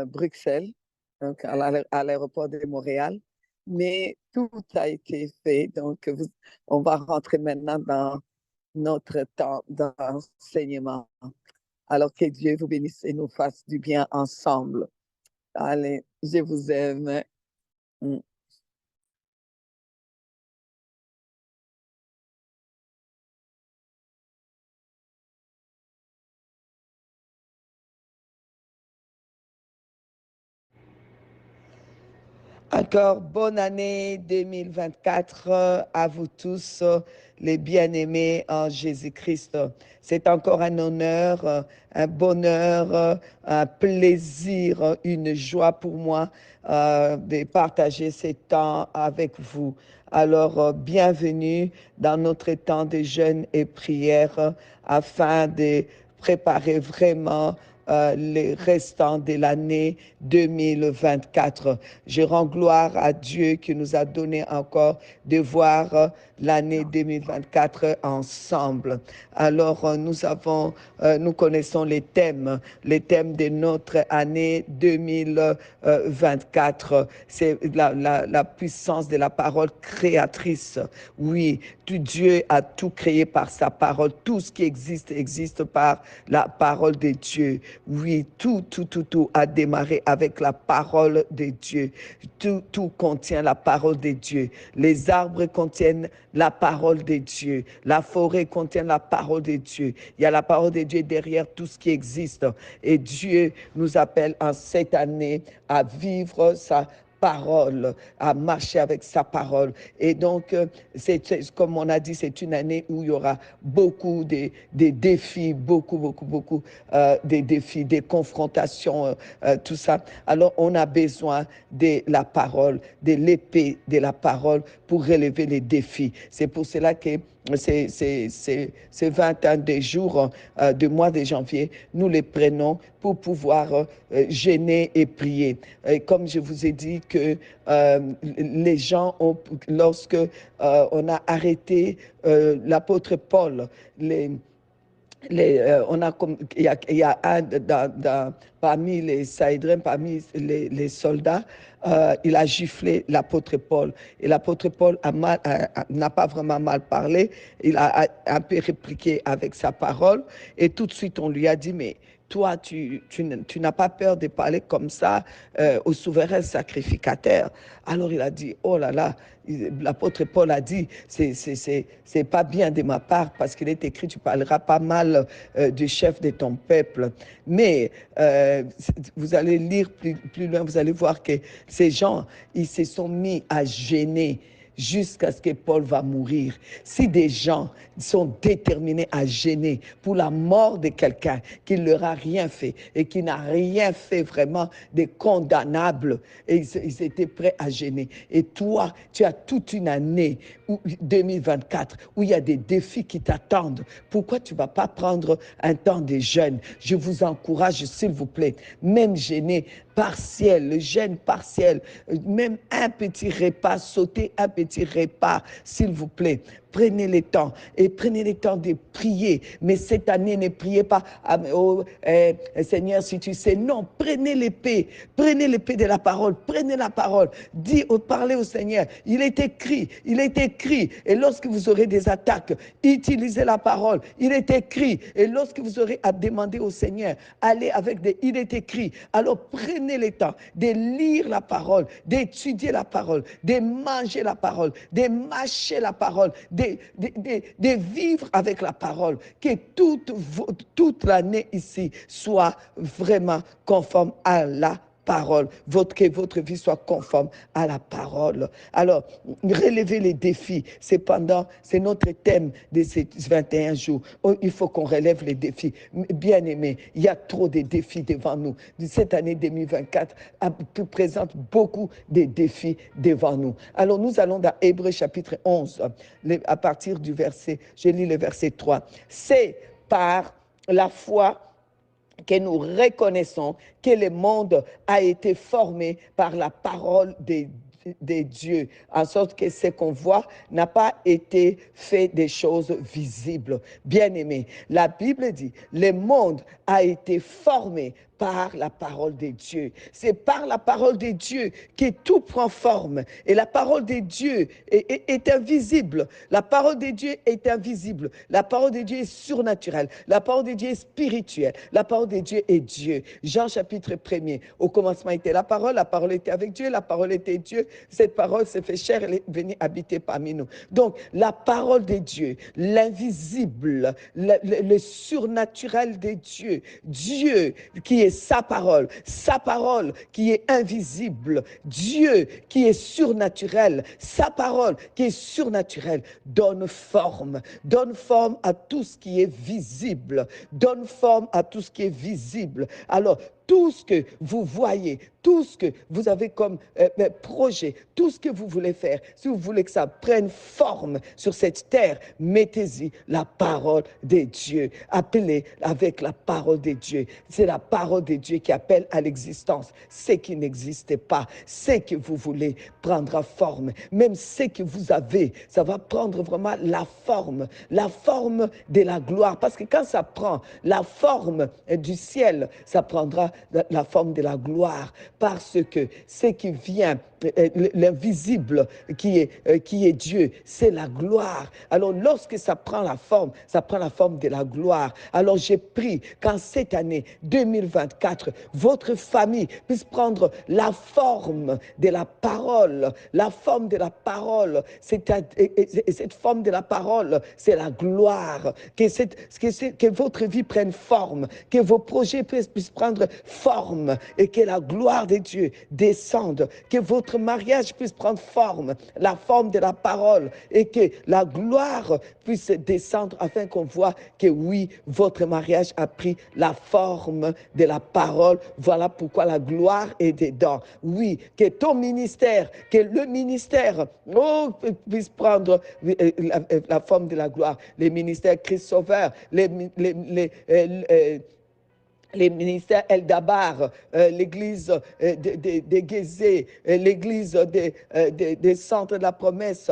Bruxelles, donc à l'aéroport de Montréal. Mais tout a été fait. Donc, on va rentrer maintenant dans notre temps d'enseignement. Alors que Dieu vous bénisse et nous fasse du bien ensemble. Allez, je vous aime. Encore bonne année 2024 à vous tous, les bien-aimés en Jésus-Christ. C'est encore un honneur, un bonheur, un plaisir, une joie pour moi de partager ces temps avec vous. Alors, bienvenue dans notre temps de jeûne et prière afin de préparer vraiment les restants de l'année 2024. Je rends gloire à Dieu qui nous a donné encore de voir l'année 2024 ensemble. Alors, nous connaissons les thèmes de notre année 2024. C'est la puissance de la parole créatrice. Oui, Dieu a tout créé par sa parole. Tout ce qui existe par la parole de Dieu. Oui, tout a démarré avec la parole de Dieu. Tout contient la parole de Dieu. Les arbres contiennent la parole de Dieu. La forêt contient la parole de Dieu. Il y a la parole de Dieu derrière tout ce qui existe. Et Dieu nous appelle en cette année à vivre sa parole, à marcher avec sa parole. Et donc, comme on a dit, c'est une année où il y aura beaucoup de défis, beaucoup des défis, des confrontations, tout ça. Alors, on a besoin de la parole, de l'épée de la parole pour relever les défis. C'est pour cela que ces 21 des jours du mois de janvier, nous les prenons pour pouvoir jeûner et prier. Et comme je vous ai dit que les gens, lorsque on a arrêté l'apôtre Paul, il y a un parmi les Saïdrins, parmi les soldats, il a giflé l'apôtre Paul. Et l'apôtre Paul n'a pas vraiment mal parlé. Il a un peu répliqué avec sa parole. Et tout de suite, on lui a dit, mais toi, tu n'as pas peur de parler comme ça au souverain sacrificateur. Alors il a dit, oh là là, l'apôtre Paul a dit, c'est pas bien de ma part parce qu'il est écrit, tu parleras pas mal du chef de ton peuple. Mais vous allez lire plus loin, vous allez voir que ces gens, ils se sont mis à gêner jusqu'à ce que Paul va mourir. Si des gens sont déterminés à gêner pour la mort de quelqu'un qui ne leur a rien fait et qui n'a rien fait vraiment de condamnable, et ils étaient prêts à gêner. Et toi, tu as toute une année 2024 où il y a des défis qui t'attendent. Pourquoi tu ne vas pas prendre un temps de jeûne? Je vous encourage, s'il vous plaît, même gêner partiel, le jeûne partiel, même un petit repas, sauter un petit repas, s'il vous plaît. Prenez le temps et prenez le temps de prier. Mais cette année, ne priez pas, Seigneur, si tu sais. Non, prenez l'épée de la parole, prenez la parole. Parlez au Seigneur. Il est écrit. Et lorsque vous aurez des attaques, utilisez la parole. Il est écrit. Et lorsque vous aurez à demander au Seigneur, allez avec il est écrit. Alors prenez le temps de lire la parole, d'étudier la parole, de manger la parole, de mâcher la parole, de vivre avec la parole, que toute l'année ici soit vraiment conforme à la parole, que votre vie soit conforme à la parole. Alors, relevez les défis. C'est notre thème de ces 21 jours. Oh, il faut qu'on relève les défis. Bien aimé, il y a trop de défis devant nous. Cette année 2024 présente beaucoup de défis devant nous. Alors, nous allons dans Hébreux chapitre 11, à partir du verset, je lis le verset 3. C'est par la foi que nous reconnaissons que le monde a été formé par la parole de Dieu, en sorte que ce qu'on voit n'a pas été fait des choses visibles. Bien-aimés, la Bible dit, le monde a été formé par la parole de Dieu. C'est par la parole de Dieu que tout prend forme. Et la parole de Dieu est invisible. La parole de Dieu est invisible. La parole de Dieu est surnaturelle. La parole de Dieu est spirituelle. La parole de Dieu est Dieu. Jean chapitre 1er. Au commencement était la parole était avec Dieu, la parole était Dieu. Cette parole s'est fait chair, elle est venue habiter parmi nous. Donc, la parole de Dieu, l'invisible, le surnaturel de Dieu, Dieu qui est sa parole qui est invisible, Dieu qui est surnaturel, sa parole qui est surnaturelle, donne forme à tout ce qui est visible, donne forme à tout ce qui est visible. Alors, tout ce que vous voyez, tout ce que vous avez comme projet, tout ce que vous voulez faire, si vous voulez que ça prenne forme sur cette terre, mettez-y la parole de Dieu. Appelez avec la parole de Dieu. C'est la parole de Dieu qui appelle à l'existence ce qui n'existe pas. Ce que vous voulez prendra forme. Même ce que vous avez, ça va prendre vraiment la forme de la gloire. Parce que quand ça prend la forme du ciel, ça prendra la forme de la gloire, parce que ce qui vient, l'invisible qui est Dieu, c'est la gloire. Alors lorsque ça prend la forme de la gloire. Alors j'ai pris qu'en cette année 2024, votre famille puisse prendre la forme de la parole, cette forme de la parole, c'est la gloire, que votre vie prenne forme, que vos projets puissent prendre forme et que la gloire de Dieu descende, que votre mariage puisse prendre forme, la forme de la parole, et que la gloire puisse descendre afin qu'on voit que oui, votre mariage a pris la forme de la parole. Voilà pourquoi la gloire est dedans. Oui, que ton ministère, que le ministère puisse prendre la forme de la gloire. Les ministères Christ Sauveur, les ministères Eldabar, l'église des Gézé, l'église des centres de la promesse,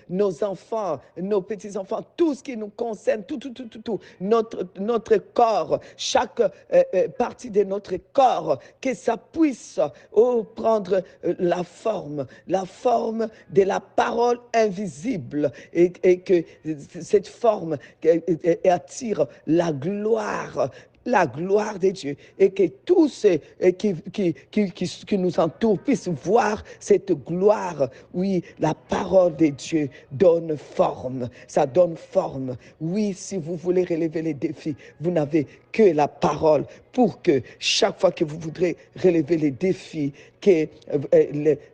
nos enfants, nos petits-enfants, tout ce qui nous concerne, tout, notre corps, chaque partie de notre corps, que ça puisse prendre la forme de la parole invisible, et que cette forme attire la gloire de Dieu, et que tous ceux qui nous entourent puissent voir cette gloire. Oui, la parole de Dieu donne forme, ça donne forme. Oui, si vous voulez relever les défis, vous n'avez que la parole, pour que chaque fois que vous voudrez relever les défis, que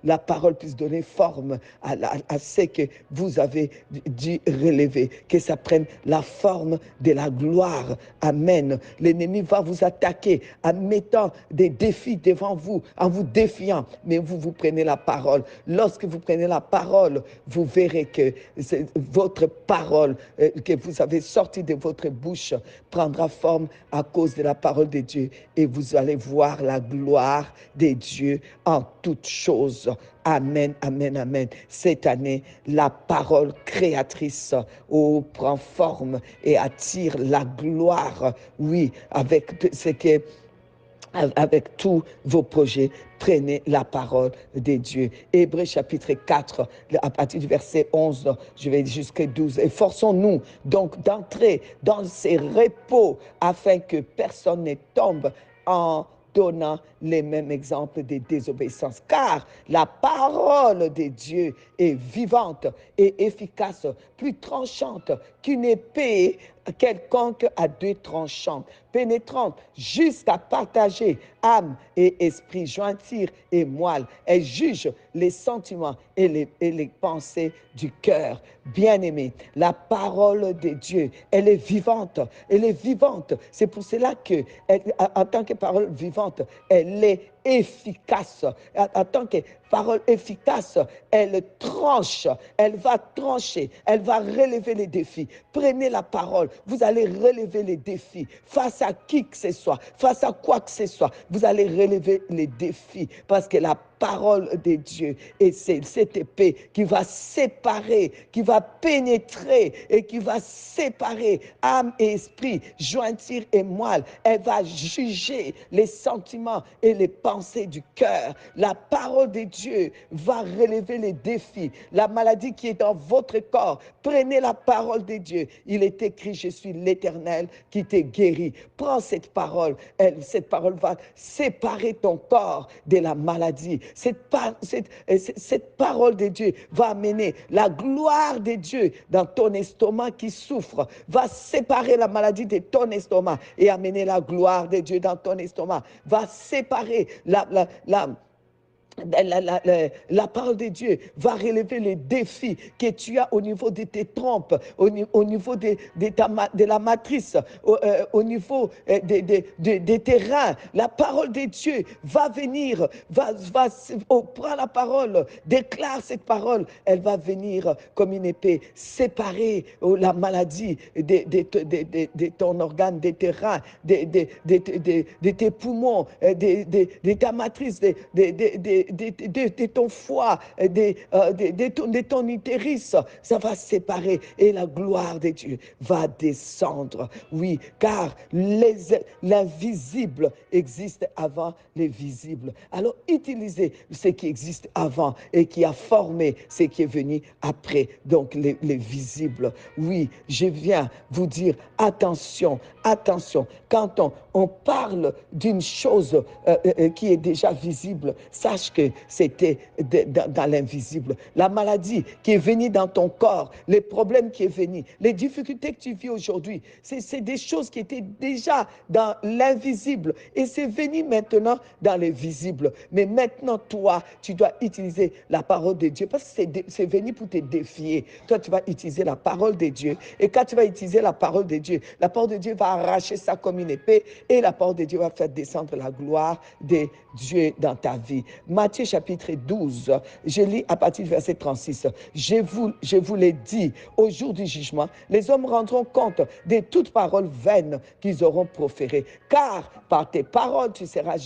la parole puisse donner forme à ce que vous avez dû relever, que ça prenne la forme de la gloire. Amen. L'ennemi va vous attaquer en mettant des défis devant vous, en vous défiant, mais vous prenez la parole. Lorsque vous prenez la parole, vous verrez que votre parole que vous avez sortie de votre bouche prendra forme à cause de la parole de Dieu, et vous allez voir la gloire de Dieu en toutes choses. Amen, amen, amen. Cette année, la parole créatrice prend forme et attire la gloire. Oui, avec tous vos projets, prenez la parole de Dieu. Hébreux chapitre 4, à partir du verset 11, je vais jusqu'à 12. Efforçons-nous donc d'entrer dans ces repos, afin que personne ne tombe en donnant les mêmes exemples de désobéissance. Car la parole de Dieu est vivante et efficace, plus tranchante qu'une épée quelconque à deux tranchants, pénétrante jusqu'à partager âme et esprit, jointure et moelle. Elle juge les sentiments et les pensées du cœur. Bien-aimé, la parole de Dieu, elle est vivante. Elle est vivante. C'est pour cela que, en tant que parole vivante, elle est efficace. En tant que parole efficace, elle tranche, elle va trancher, elle va relever les défis. Prenez la parole, vous allez relever les défis face à qui que ce soit, face à quoi que ce soit. Vous allez relever les défis parce que la parole de Dieu et c'est cette épée qui va séparer, qui va pénétrer et qui va séparer âme et esprit, jointure et moelle. Elle va juger les sentiments et les pensées du cœur. La parole de Dieu va relever les défis. La maladie qui est dans votre corps, prenez la parole de Dieu. Il est écrit, je suis l'Éternel qui te guérit. Prends cette parole. Cette parole va séparer ton corps de la maladie. Cette parole de Dieu va amener la gloire de Dieu dans ton estomac qui souffre, va séparer la maladie de ton estomac et amener la gloire de Dieu dans ton estomac, va séparer la parole de Dieu va relever les défis que tu as au niveau de tes trompes, au niveau de la matrice, au niveau des terrains. La parole de Dieu va venir, prends la parole, déclare cette parole. Elle va venir comme une épée, séparer la maladie de ton organe, des terrains, de tes poumons, de ta matrice, de ton foie, de ton utérus. Ça va séparer et la gloire de Dieu va descendre. Oui, car l'invisible existe avant les visibles. Alors utilisez ce qui existe avant et qui a formé ce qui est venu après. Donc les visibles. Oui, je viens vous dire attention, attention. Quand on parle d'une chose qui est déjà visible, sache que c'était dans l'invisible. La maladie qui est venue dans ton corps, les problèmes qui est venu, les difficultés que tu vis aujourd'hui, c'est des choses qui étaient déjà dans l'invisible et c'est venu maintenant dans les visibles. Mais maintenant, toi, tu dois utiliser la parole de Dieu parce que c'est venu pour te défier. Toi, tu vas utiliser la parole de Dieu et quand tu vas utiliser la parole de Dieu va arracher ça comme une épée et la parole de Dieu va faire descendre la gloire de Dieu dans ta vie. Matthieu chapitre 12, je lis à partir du verset 36. Je vous l'ai dit, au jour du jugement, les hommes rendront compte de toutes paroles vaines qu'ils auront proférées. Car par tes paroles, tu seras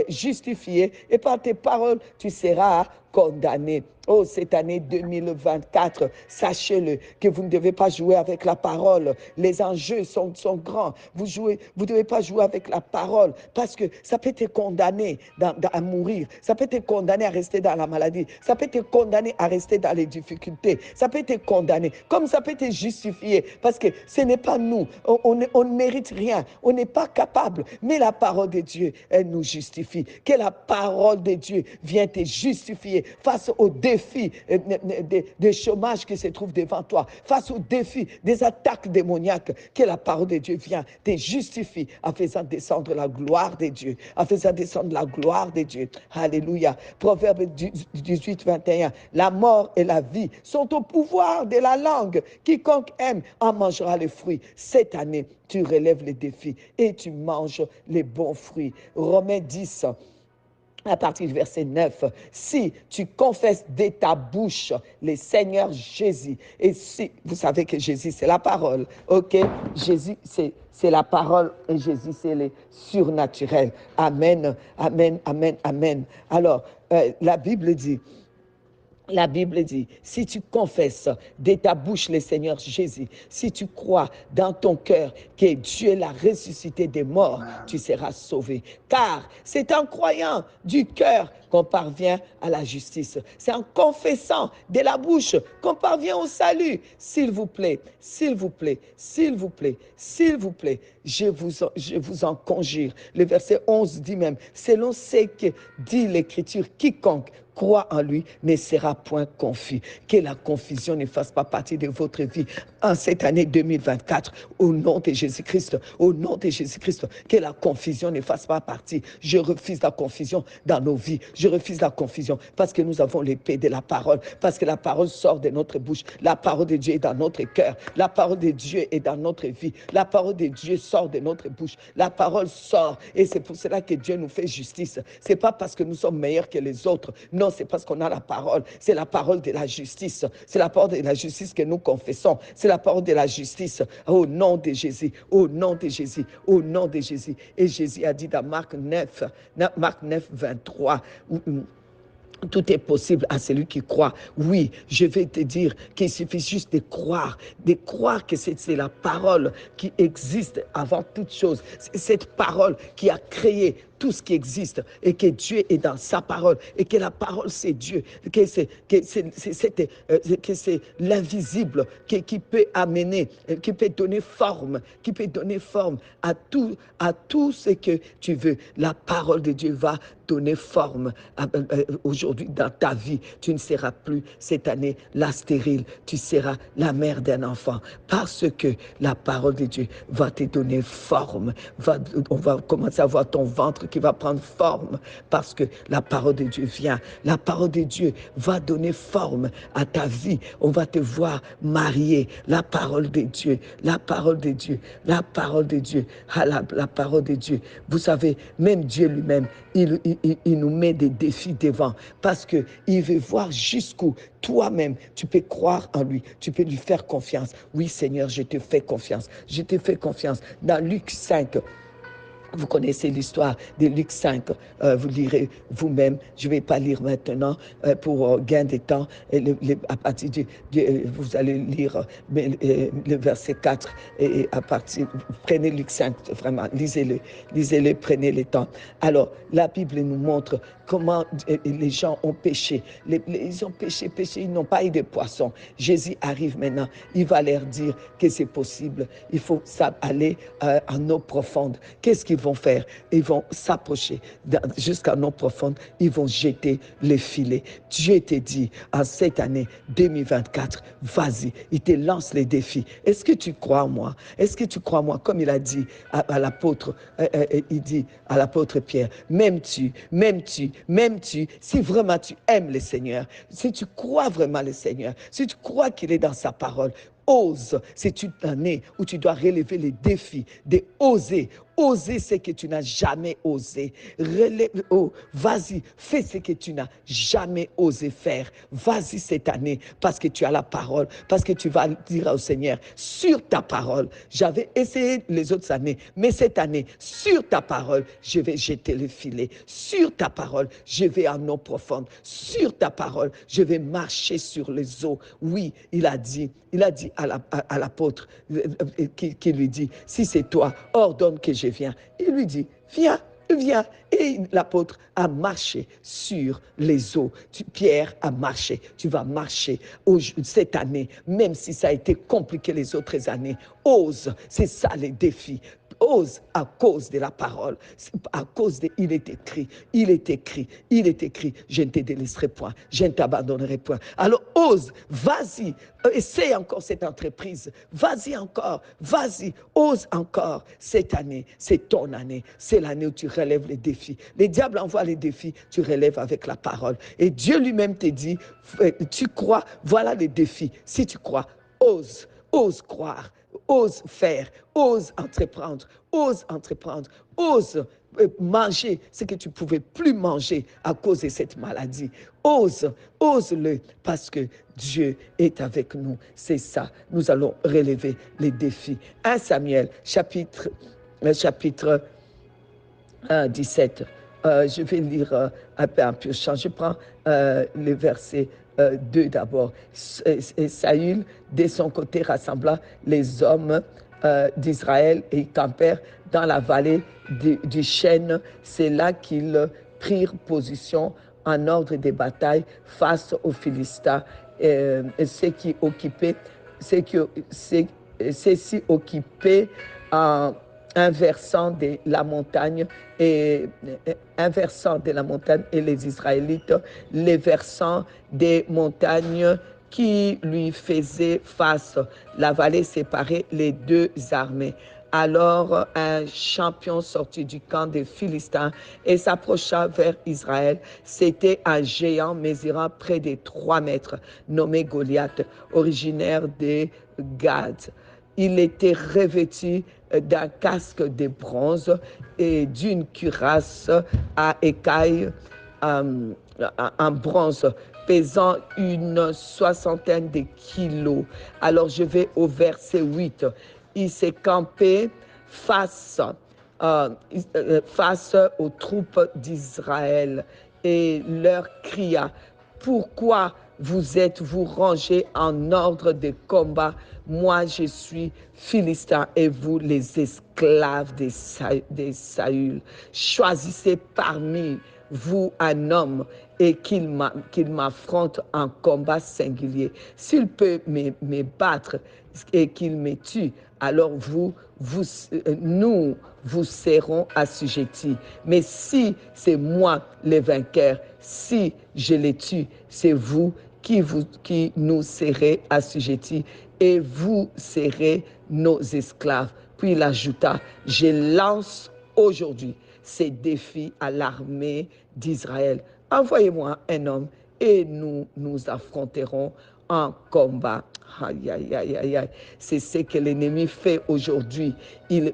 justifié et par tes paroles, tu seras condamné. Oh, cette année 2024, sachez-le, que vous ne devez pas jouer avec la parole. Les enjeux sont grands. Vous ne devez pas jouer avec la parole parce que ça peut te condamner à mourir. Ça peut te condamner à rester dans la maladie. Ça peut te condamner à rester dans les difficultés. Ça peut te condamner. Comme ça peut te justifier parce que ce n'est pas nous. On ne mérite rien. On n'est pas capable. Mais la parole de Dieu, elle nous justifie. Que la parole de Dieu vienne te justifier face aux défis des chômages qui se trouvent devant toi, face aux défis des attaques démoniaques, que la parole de Dieu vient te justifie en faisant descendre la gloire de Dieu, en faisant descendre la gloire de Dieu. Alléluia. Proverbe 18, 21. La mort et la vie sont au pouvoir de la langue. Quiconque aime en mangera les fruits. Cette année, tu relèves les défis et tu manges les bons fruits. Romains 10, à partir du verset 9, si tu confesses de ta bouche le Seigneur Jésus, et si, vous savez que Jésus c'est la parole, ok, Jésus c'est la parole et Jésus c'est le surnaturel, amen, amen, amen, amen. Alors, la Bible dit, La Bible dit, si tu confesses de ta bouche le Seigneur Jésus, si tu crois dans ton cœur que Dieu l'a ressuscité des morts, tu seras sauvé. Car c'est en croyant du cœur qu'on parvient à la justice. C'est en confessant de la bouche qu'on parvient au salut. S'il vous plaît, s'il vous plaît, s'il vous plaît, s'il vous plaît, je vous en conjure. Le verset 11 dit même, selon ce que dit l'Écriture, quiconque croit en lui ne sera point confus. Que la confusion ne fasse pas partie de votre vie en cette année 2024. Au nom de Jésus-Christ, au nom de Jésus-Christ, que la confusion ne fasse pas partie. Je refuse la confusion dans nos vies. Je refuse la confusion parce que nous avons l'épée de la parole, parce que la parole sort de notre bouche. La parole de Dieu est dans notre cœur. La parole de Dieu est dans notre vie. La parole de Dieu sort de notre bouche. La parole sort et c'est pour cela que Dieu nous fait justice. C'est pas parce que nous sommes meilleurs que les autres. Non, c'est parce qu'on a la parole. C'est la parole de la justice. C'est la parole de la justice que nous confessons. C'est la parole de la justice. Au nom de Jésus. Au nom de Jésus. Au nom de Jésus. Et Jésus a dit dans Marc 9, 23, tout est possible à celui qui croit. Oui, je vais te dire qu'il suffit juste de croire que c'est la parole qui existe avant toute chose. C'est cette parole qui a créé tout ce qui existe et que Dieu est dans sa parole et que la parole c'est Dieu, que c'est l'invisible qui peut amener, qui peut donner forme à tout ce que tu veux. La parole de Dieu va donner forme aujourd'hui dans ta vie. Tu ne seras plus cette année la stérile, tu seras la mère d'un enfant parce que la parole de Dieu va te donner forme. On va commencer à voir ton ventre qui va prendre forme parce que la parole de Dieu vient. La parole de Dieu va donner forme à ta vie. On va te voir marié. La parole de Dieu, la parole de Dieu, la parole de Dieu, la parole de Dieu. Vous savez, même Dieu lui-même, il nous met des défis devant parce qu'il veut voir jusqu'où toi-même, tu peux croire en lui, tu peux lui faire confiance. Oui, Seigneur, je te fais confiance. Je te fais confiance. Dans Luc 5, vous connaissez l'histoire de Luc 5, vous lirez vous-même. Je ne vais pas lire maintenant pour gain de temps. À partir vous allez lire le verset 4 et à partir, prenez Luc 5, vraiment, lisez-le, prenez le temps. Alors, la Bible nous montre comment les gens ont péché. Ils ont péché, ils n'ont pas eu de poisson. Jésus arrive maintenant, il va leur dire que c'est possible. Il faut aller en eau profonde. Qu'est-ce qu'ils vont faire? Ils vont s'approcher jusqu'à eau profonde. Ils vont jeter les filets. Dieu te dit, en cette année 2024, vas-y, il te lance les défis. Est-ce que tu crois en moi? Est-ce que tu crois en moi? Comme il a dit à l'apôtre, il dit à l'apôtre Pierre, m'aimes-tu, si vraiment tu aimes le Seigneur, si tu crois vraiment le Seigneur, si tu crois qu'il est dans sa parole, ose. C'est une année où tu dois relever les défis, oser ce que tu n'as jamais osé. Vas-y, fais ce que tu n'as jamais osé faire. Vas-y cette année parce que tu as la parole, parce que tu vas dire au Seigneur, sur ta parole, j'avais essayé les autres années, mais cette année, sur ta parole, je vais jeter le filet. Sur ta parole, je vais en eau profonde. Sur ta parole, je vais marcher sur les eaux. Oui, il a dit à l'apôtre qui lui dit, si c'est toi, ordonne que je vienne. Il lui dit, viens. Et l'apôtre a marché sur les eaux. Pierre a marché. Tu vas marcher cette année, même si ça a été compliqué les autres années. Ose, c'est ça les défis. Ose à cause de la parole, à cause de il est écrit, je ne te délaisserai point, je ne t'abandonnerai point. Alors ose, vas-y, essaie encore cette entreprise, vas-y encore, ose encore. Cette année, c'est ton année, c'est l'année où tu relèves les défis. Les diables envoient les défis, tu relèves avec la parole. Et Dieu lui-même te dit, tu crois, voilà les défis. Si tu crois, ose croire. Ose faire, ose entreprendre, ose manger ce que tu ne pouvais plus manger à cause de cette maladie. Ose-le parce que Dieu est avec nous. C'est ça, nous allons relever les défis. 1 Samuel, chapitre 17. Je vais lire un peu en piochant. Je prends le verset 2 d'abord. Et Saül, de son côté, rassembla les hommes d'Israël et ils campèrent dans la vallée du chêne. C'est là qu'ils prirent position en ordre de bataille face aux Philistins. Ceux-ci occupaient un versant de la montagne et les Israélites les versants des montagnes qui lui faisaient face. La vallée séparait les deux armées. Alors un champion sortit du camp des Philistins et s'approcha vers Israël. C'était un géant mesurant près de 3 mètres, nommé Goliath, originaire de Gad. Il était revêtu d'un casque de bronze et d'une cuirasse à écailles en bronze, pesant une 60aine de kilos. Alors je vais au verset 8. Il s'est campé face aux troupes d'Israël et leur cria: pourquoi vous êtes-vous rangés en ordre de combat? Moi, je suis Philistin et vous, les esclaves de Saül. Choisissez parmi vous un homme et qu'il m'affronte en combat singulier. S'il peut me battre et qu'il me tue, alors nous vous serons assujettis. Mais si c'est moi le vainqueur, si je les tue, c'est vous qui nous serez assujettis et vous serez nos esclaves. Puis il ajouta: je lance aujourd'hui ces défis à l'armée d'Israël. Envoyez-moi un homme et nous nous affronterons en combat. Aïe, aïe, aïe, aïe, aïe. C'est ce que l'ennemi fait aujourd'hui. Il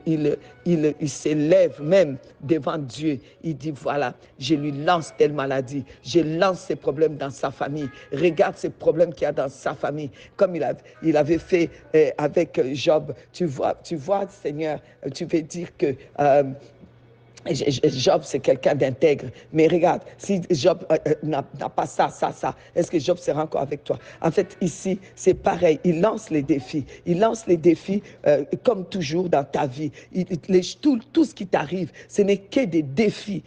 s'élève même devant Dieu. Il dit: voilà, je lui lance telle maladie. Je lance ces problèmes dans sa famille. Regarde ces problèmes qu'il y a dans sa famille. Comme il avait fait avec Job. Tu vois, Seigneur, tu veux dire que Job, c'est quelqu'un d'intègre. Mais regarde, si Job n'a pas ça, est-ce que Job sera encore avec toi? En fait, ici, c'est pareil. Il lance les défis. Il lance les défis comme toujours dans ta vie. Tout ce qui t'arrive, ce n'est que des défis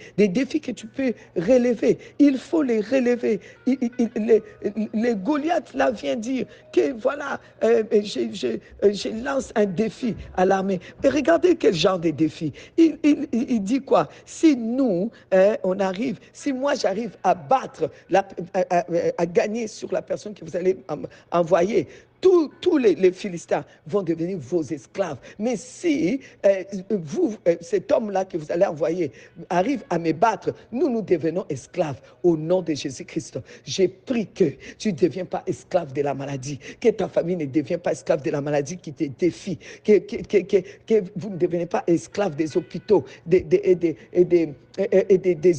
que tu peux relever. Il faut les relever. Les Goliath, là, vient dire que voilà, je lance un défi à l'armée. Mais regardez quel genre de défi. Il dit quoi? Si nous, on arrive, si moi j'arrive à battre, à gagner sur la personne que vous allez envoyer, tous les Philistins vont devenir vos esclaves. Mais si cet homme-là que vous allez envoyer arrive à me battre, nous devenons esclaves au nom de Jésus-Christ. J'ai pris que tu ne deviens pas esclave de la maladie, que ta famille ne devient pas esclave de la maladie qui te défie, que vous ne devenez pas esclave des hôpitaux, des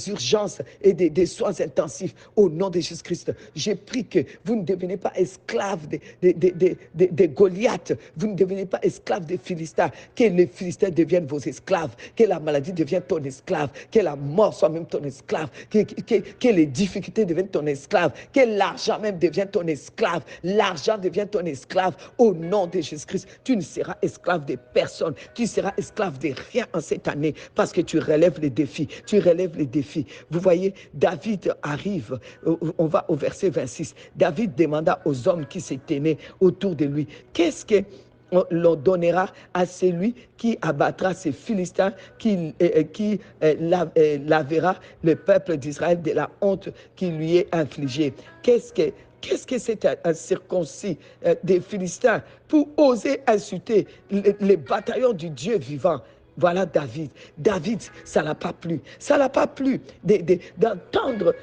urgences et des soins intensifs au nom de Jésus-Christ. J'ai pris que vous ne devenez pas esclave des Goliaths, vous ne devenez pas esclave des Philistins, que les Philistins deviennent vos esclaves, que la maladie devienne ton esclave, que la mort soit même ton esclave, que les difficultés deviennent ton esclave, que l'argent même devienne ton esclave, l'argent devient ton esclave au nom de Jésus-Christ. Tu ne seras esclave de personne, tu seras esclave de rien en cette année parce que tu relèves les défis, Vous voyez, David arrive, on va au verset 26, David demanda aux hommes qui se tenaient autour de lui: qu'est-ce que l'on donnera à celui qui abattra ces Philistins, qui lavera le peuple d'Israël de la honte qui lui est infligée? Qu'est-ce que c'est un circoncis des Philistins pour oser insulter les bataillons du Dieu vivant? Voilà David. David, ça l'a pas plu. Ça l'a pas plu d'entendre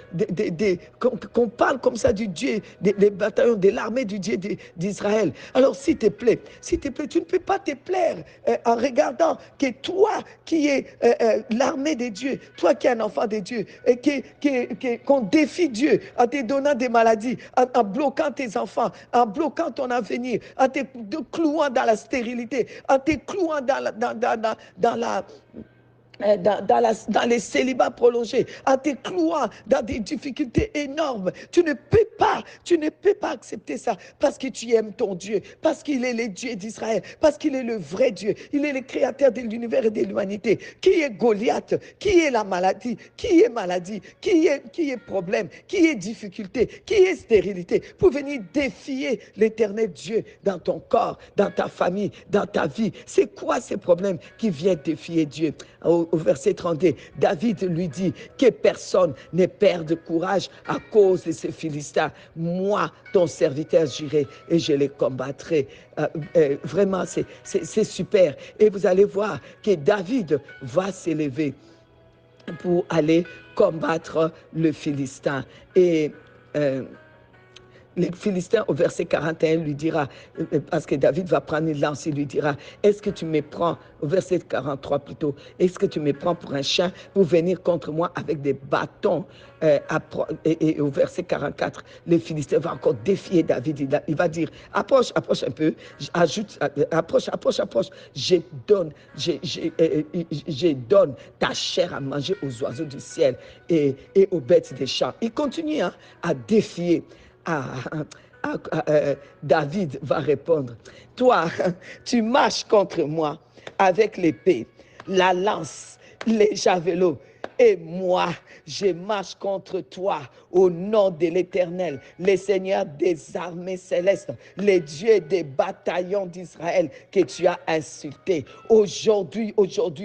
qu'on parle comme ça du Dieu, des bataillons, de l'armée du Dieu d'Israël. Alors, s'il te plaît, tu ne peux pas te plaire en regardant que toi qui es l'armée de Dieu, toi qui es un enfant de Dieu, qu'on défie Dieu en te donnant des maladies, en bloquant tes enfants, en bloquant ton avenir, en te clouant dans la stérilité, en te clouant dans dans les célibats prolongés, en te clouant dans des difficultés énormes. Tu ne peux pas accepter ça parce que tu aimes ton Dieu, parce qu'il est le Dieu d'Israël, parce qu'il est le vrai Dieu, il est le créateur de l'univers et de l'humanité. Qui est Goliath? Qui est la maladie? Qui est maladie? Qui est problème? Qui est difficulté? Qui est stérilité? Pour venir défier l'éternel Dieu dans ton corps, dans ta famille, dans ta vie. C'est quoi ces problèmes qui viennent défier Dieu? Au verset 32, David lui dit que personne ne perde courage à cause de ces Philistins. Moi, ton serviteur, j'irai et je les combattrai. Vraiment, c'est super. Et vous allez voir que David va s'élever pour aller combattre le Philistin. Et les Philistins, au verset 41, lui dira, parce que David va prendre une lance, il lui dira, est-ce que tu me prends, au verset 43 plutôt, est-ce que tu me prends pour un chien pour venir contre moi avec des bâtons? Et au verset 44, les Philistins vont encore défier David. Il va dire, approche un peu, ajoute, approche, je donne ta chair à manger aux oiseaux du ciel et aux bêtes des champs. Il continue à défier. David va répondre, toi, tu marches contre moi avec l'épée, la lance, les javelots, et moi, je marche contre toi au nom de l'Éternel, le Seigneur des armées célestes, les dieux des bataillons d'Israël que tu as insultés. Aujourd'hui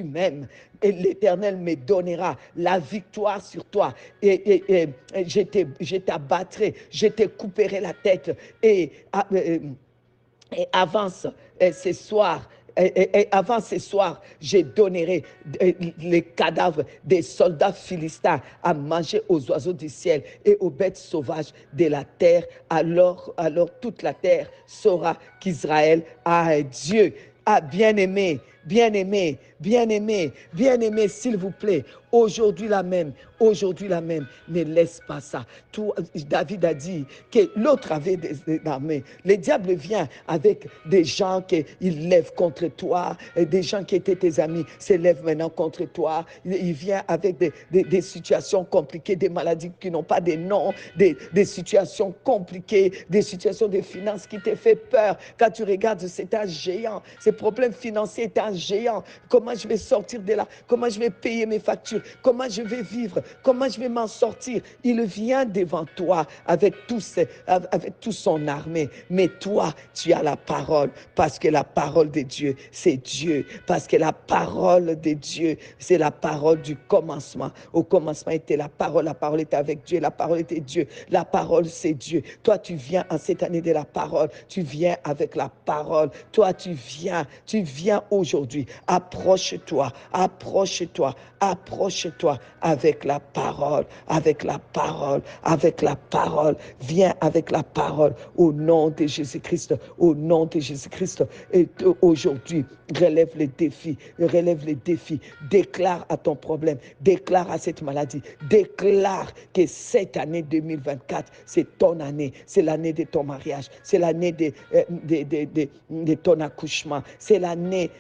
même, et l'Éternel me donnera la victoire sur toi. Et je t'abattrai, je te couperai la tête. Et avance ce soir. Et avant ce soir, je donnerai les cadavres des soldats philistins à manger aux oiseaux du ciel et aux bêtes sauvages de la terre. Alors toute la terre saura qu'Israël a un Dieu. Ah, bien-aimé, s'il vous plaît, aujourd'hui là même, ne laisse pas ça. David a dit que l'autre avait des armées. Le diable vient avec des gens qu'il lève contre toi, des gens qui étaient tes amis se lèvent maintenant contre toi. Il vient avec des situations compliquées, des maladies qui n'ont pas de nom, des situations compliquées, des situations de finances qui te font peur. Quand tu regardes, c'est un géant. Ces problèmes financiers est un géant. Comment je vais sortir de là? Comment je vais payer mes factures? Comment je vais vivre? Comment je vais m'en sortir? Il vient devant toi avec tout son armée. Mais toi, tu as la parole, parce que la parole de Dieu, c'est Dieu. Parce que la parole de Dieu, c'est la parole du commencement. Au commencement était la parole était avec Dieu, la parole était Dieu. La parole, c'est Dieu. Toi, tu viens en cette année de la parole. Tu viens avec la parole. Toi, tu viens aujourd'hui. Approche-toi avec la parole. Viens avec la parole au nom de Jésus-Christ. Et aujourd'hui, relève les défis. Déclare à ton problème, déclare à cette maladie, déclare que cette année 2024, c'est ton année, c'est l'année de ton mariage, c'est l'année de ton accouchement, c'est l'année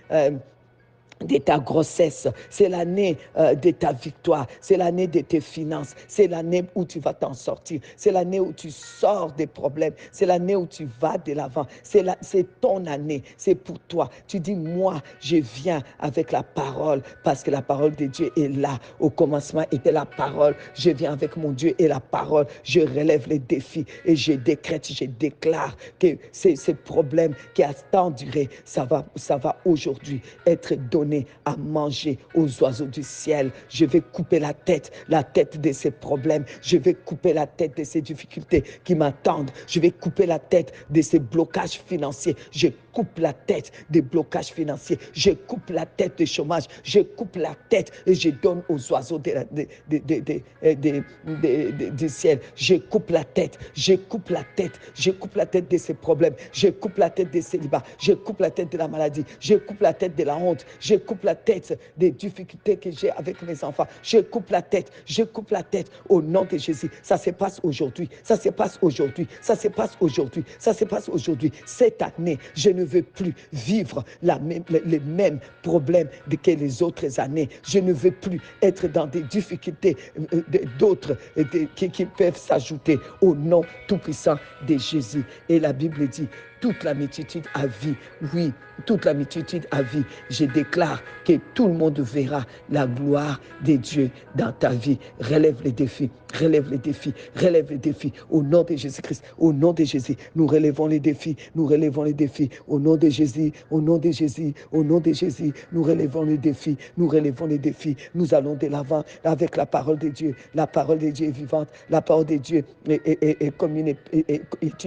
de ta grossesse, c'est l'année de ta victoire, c'est l'année de tes finances, c'est l'année où tu vas t'en sortir, c'est l'année où tu sors des problèmes, c'est l'année où tu vas de l'avant, c'est ton année, c'est pour toi. Tu dis, moi, je viens avec la parole, parce que la parole de Dieu est là. Au commencement était la parole, je viens avec mon Dieu et la parole, je relève les défis et je déclare que ces problèmes qui a tant duré, ça va aujourd'hui être donné à manger aux oiseaux du ciel. Je vais couper la tête de ces problèmes. Je vais couper la tête de ces difficultés qui m'attendent. Je vais couper la tête de ces blocages financiers. Je coupe la tête des blocages financiers. Je coupe la tête du chômage. Je coupe la tête et je donne aux oiseaux du ciel. Je coupe la tête de ces problèmes. Je coupe la tête des célibats. Je coupe la tête de la maladie. Je coupe la tête de la honte. Je coupe la tête des difficultés que j'ai avec mes enfants. Je coupe la tête au nom de Jésus. Ça se passe aujourd'hui. Cette année, je ne veux plus vivre les mêmes problèmes que les autres années. Je ne veux plus être dans des difficultés d'autres qui peuvent s'ajouter au nom tout-puissant de Jésus. Et la Bible dit, toute la multitude a vu, oui, toute la multitude a vu. Je déclare que tout le monde verra la gloire de Dieu dans ta vie. Relève les défis, relève les défis, relève les défis. Au nom de Jésus-Christ, au nom de Jésus, nous relevons les défis, nous relevons les défis. Au nom de Jésus, au nom de Jésus, au nom de Jésus, nous relevons les défis, nous relevons les défis. Nous allons de l'avant avec la parole de Dieu. La parole de Dieu est vivante, la parole de Dieu est comme une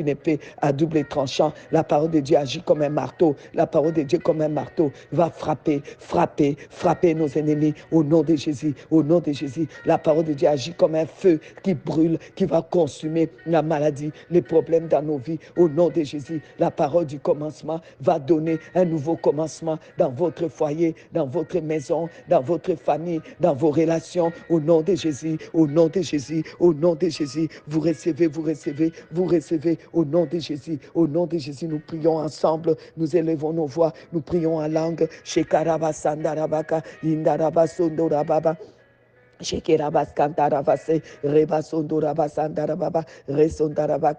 épée à double tranchant. La parole de Dieu agit comme un marteau. La parole de Dieu comme un marteau va frapper, frapper, frapper nos ennemis au nom de Jésus, au nom de Jésus. La parole de Dieu agit comme un feu qui brûle, qui va consumer la maladie, les problèmes dans nos vies au nom de Jésus. La parole du commencement va donner un nouveau commencement dans votre foyer, dans votre maison, dans votre famille, dans vos relations au nom de Jésus, au nom de Jésus, au nom de Jésus. Vous recevez, vous recevez, vous recevez au nom de Jésus, au nom de Jésus. Nous prions ensemble, nous élevons nos voix, nous prions en langue. Shekaraba sandarabaka, indaraba sondorababa. Shekerabas cantaravase, rebasondorabas andarababa, resondarabas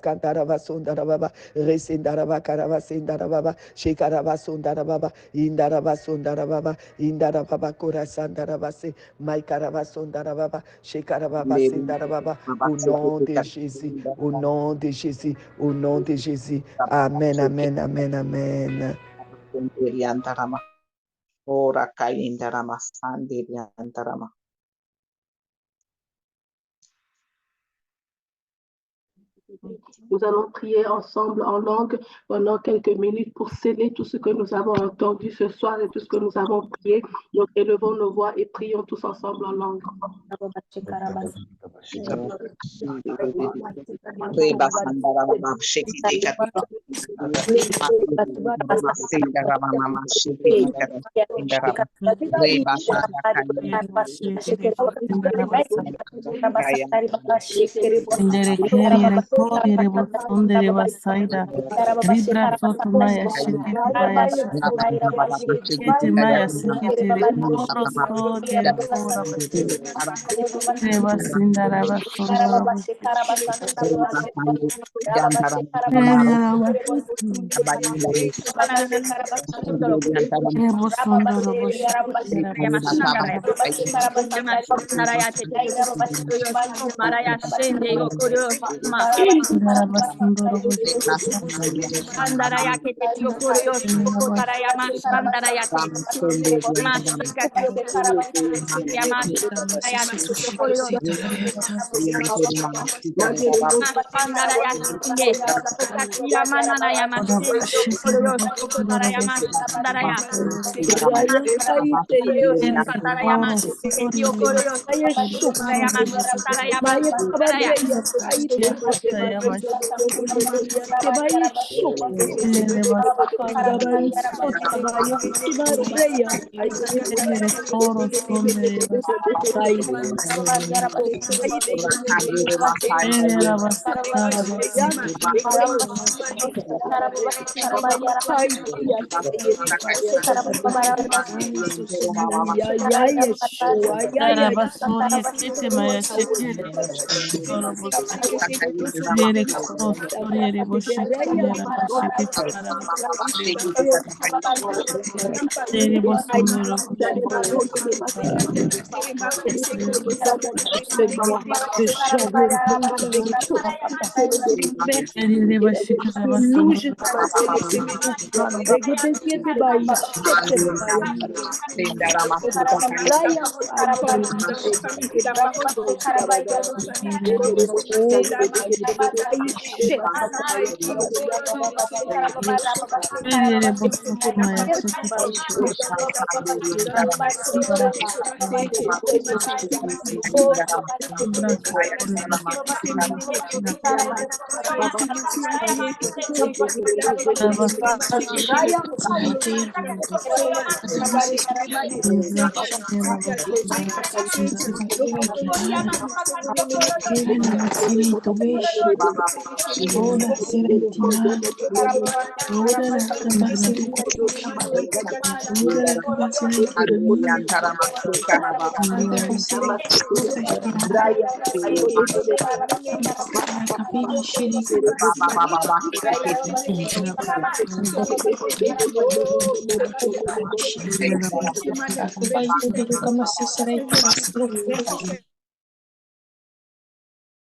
cantaravas sondarababa, resendarabas indarababa, shekarabas sondarababa, indarabas sondarababa, indarababa corasandarabase, maikarabas sondarababa, shekarabas indarababa, au nom de Jésus, au nom de Jésus, au nom de Jésus. Amen, amen, amen, amen. Ora kaindarama sandiriantarama. Nous allons prier ensemble en langue pendant quelques minutes pour sceller tout ce que nous avons entendu ce soir et tout ce que nous avons prié. Donc, élevons nos voix et prions tous ensemble en langue. Corre bosondere basaida libra soto maya shikete maya shikete maya shikete koro sodere kora reba sindara basondoro Andaraya que te dio curioso, Andaraya más Andaraya que más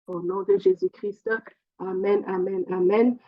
Au nom de Jésus-Christ, amen, amen, amen.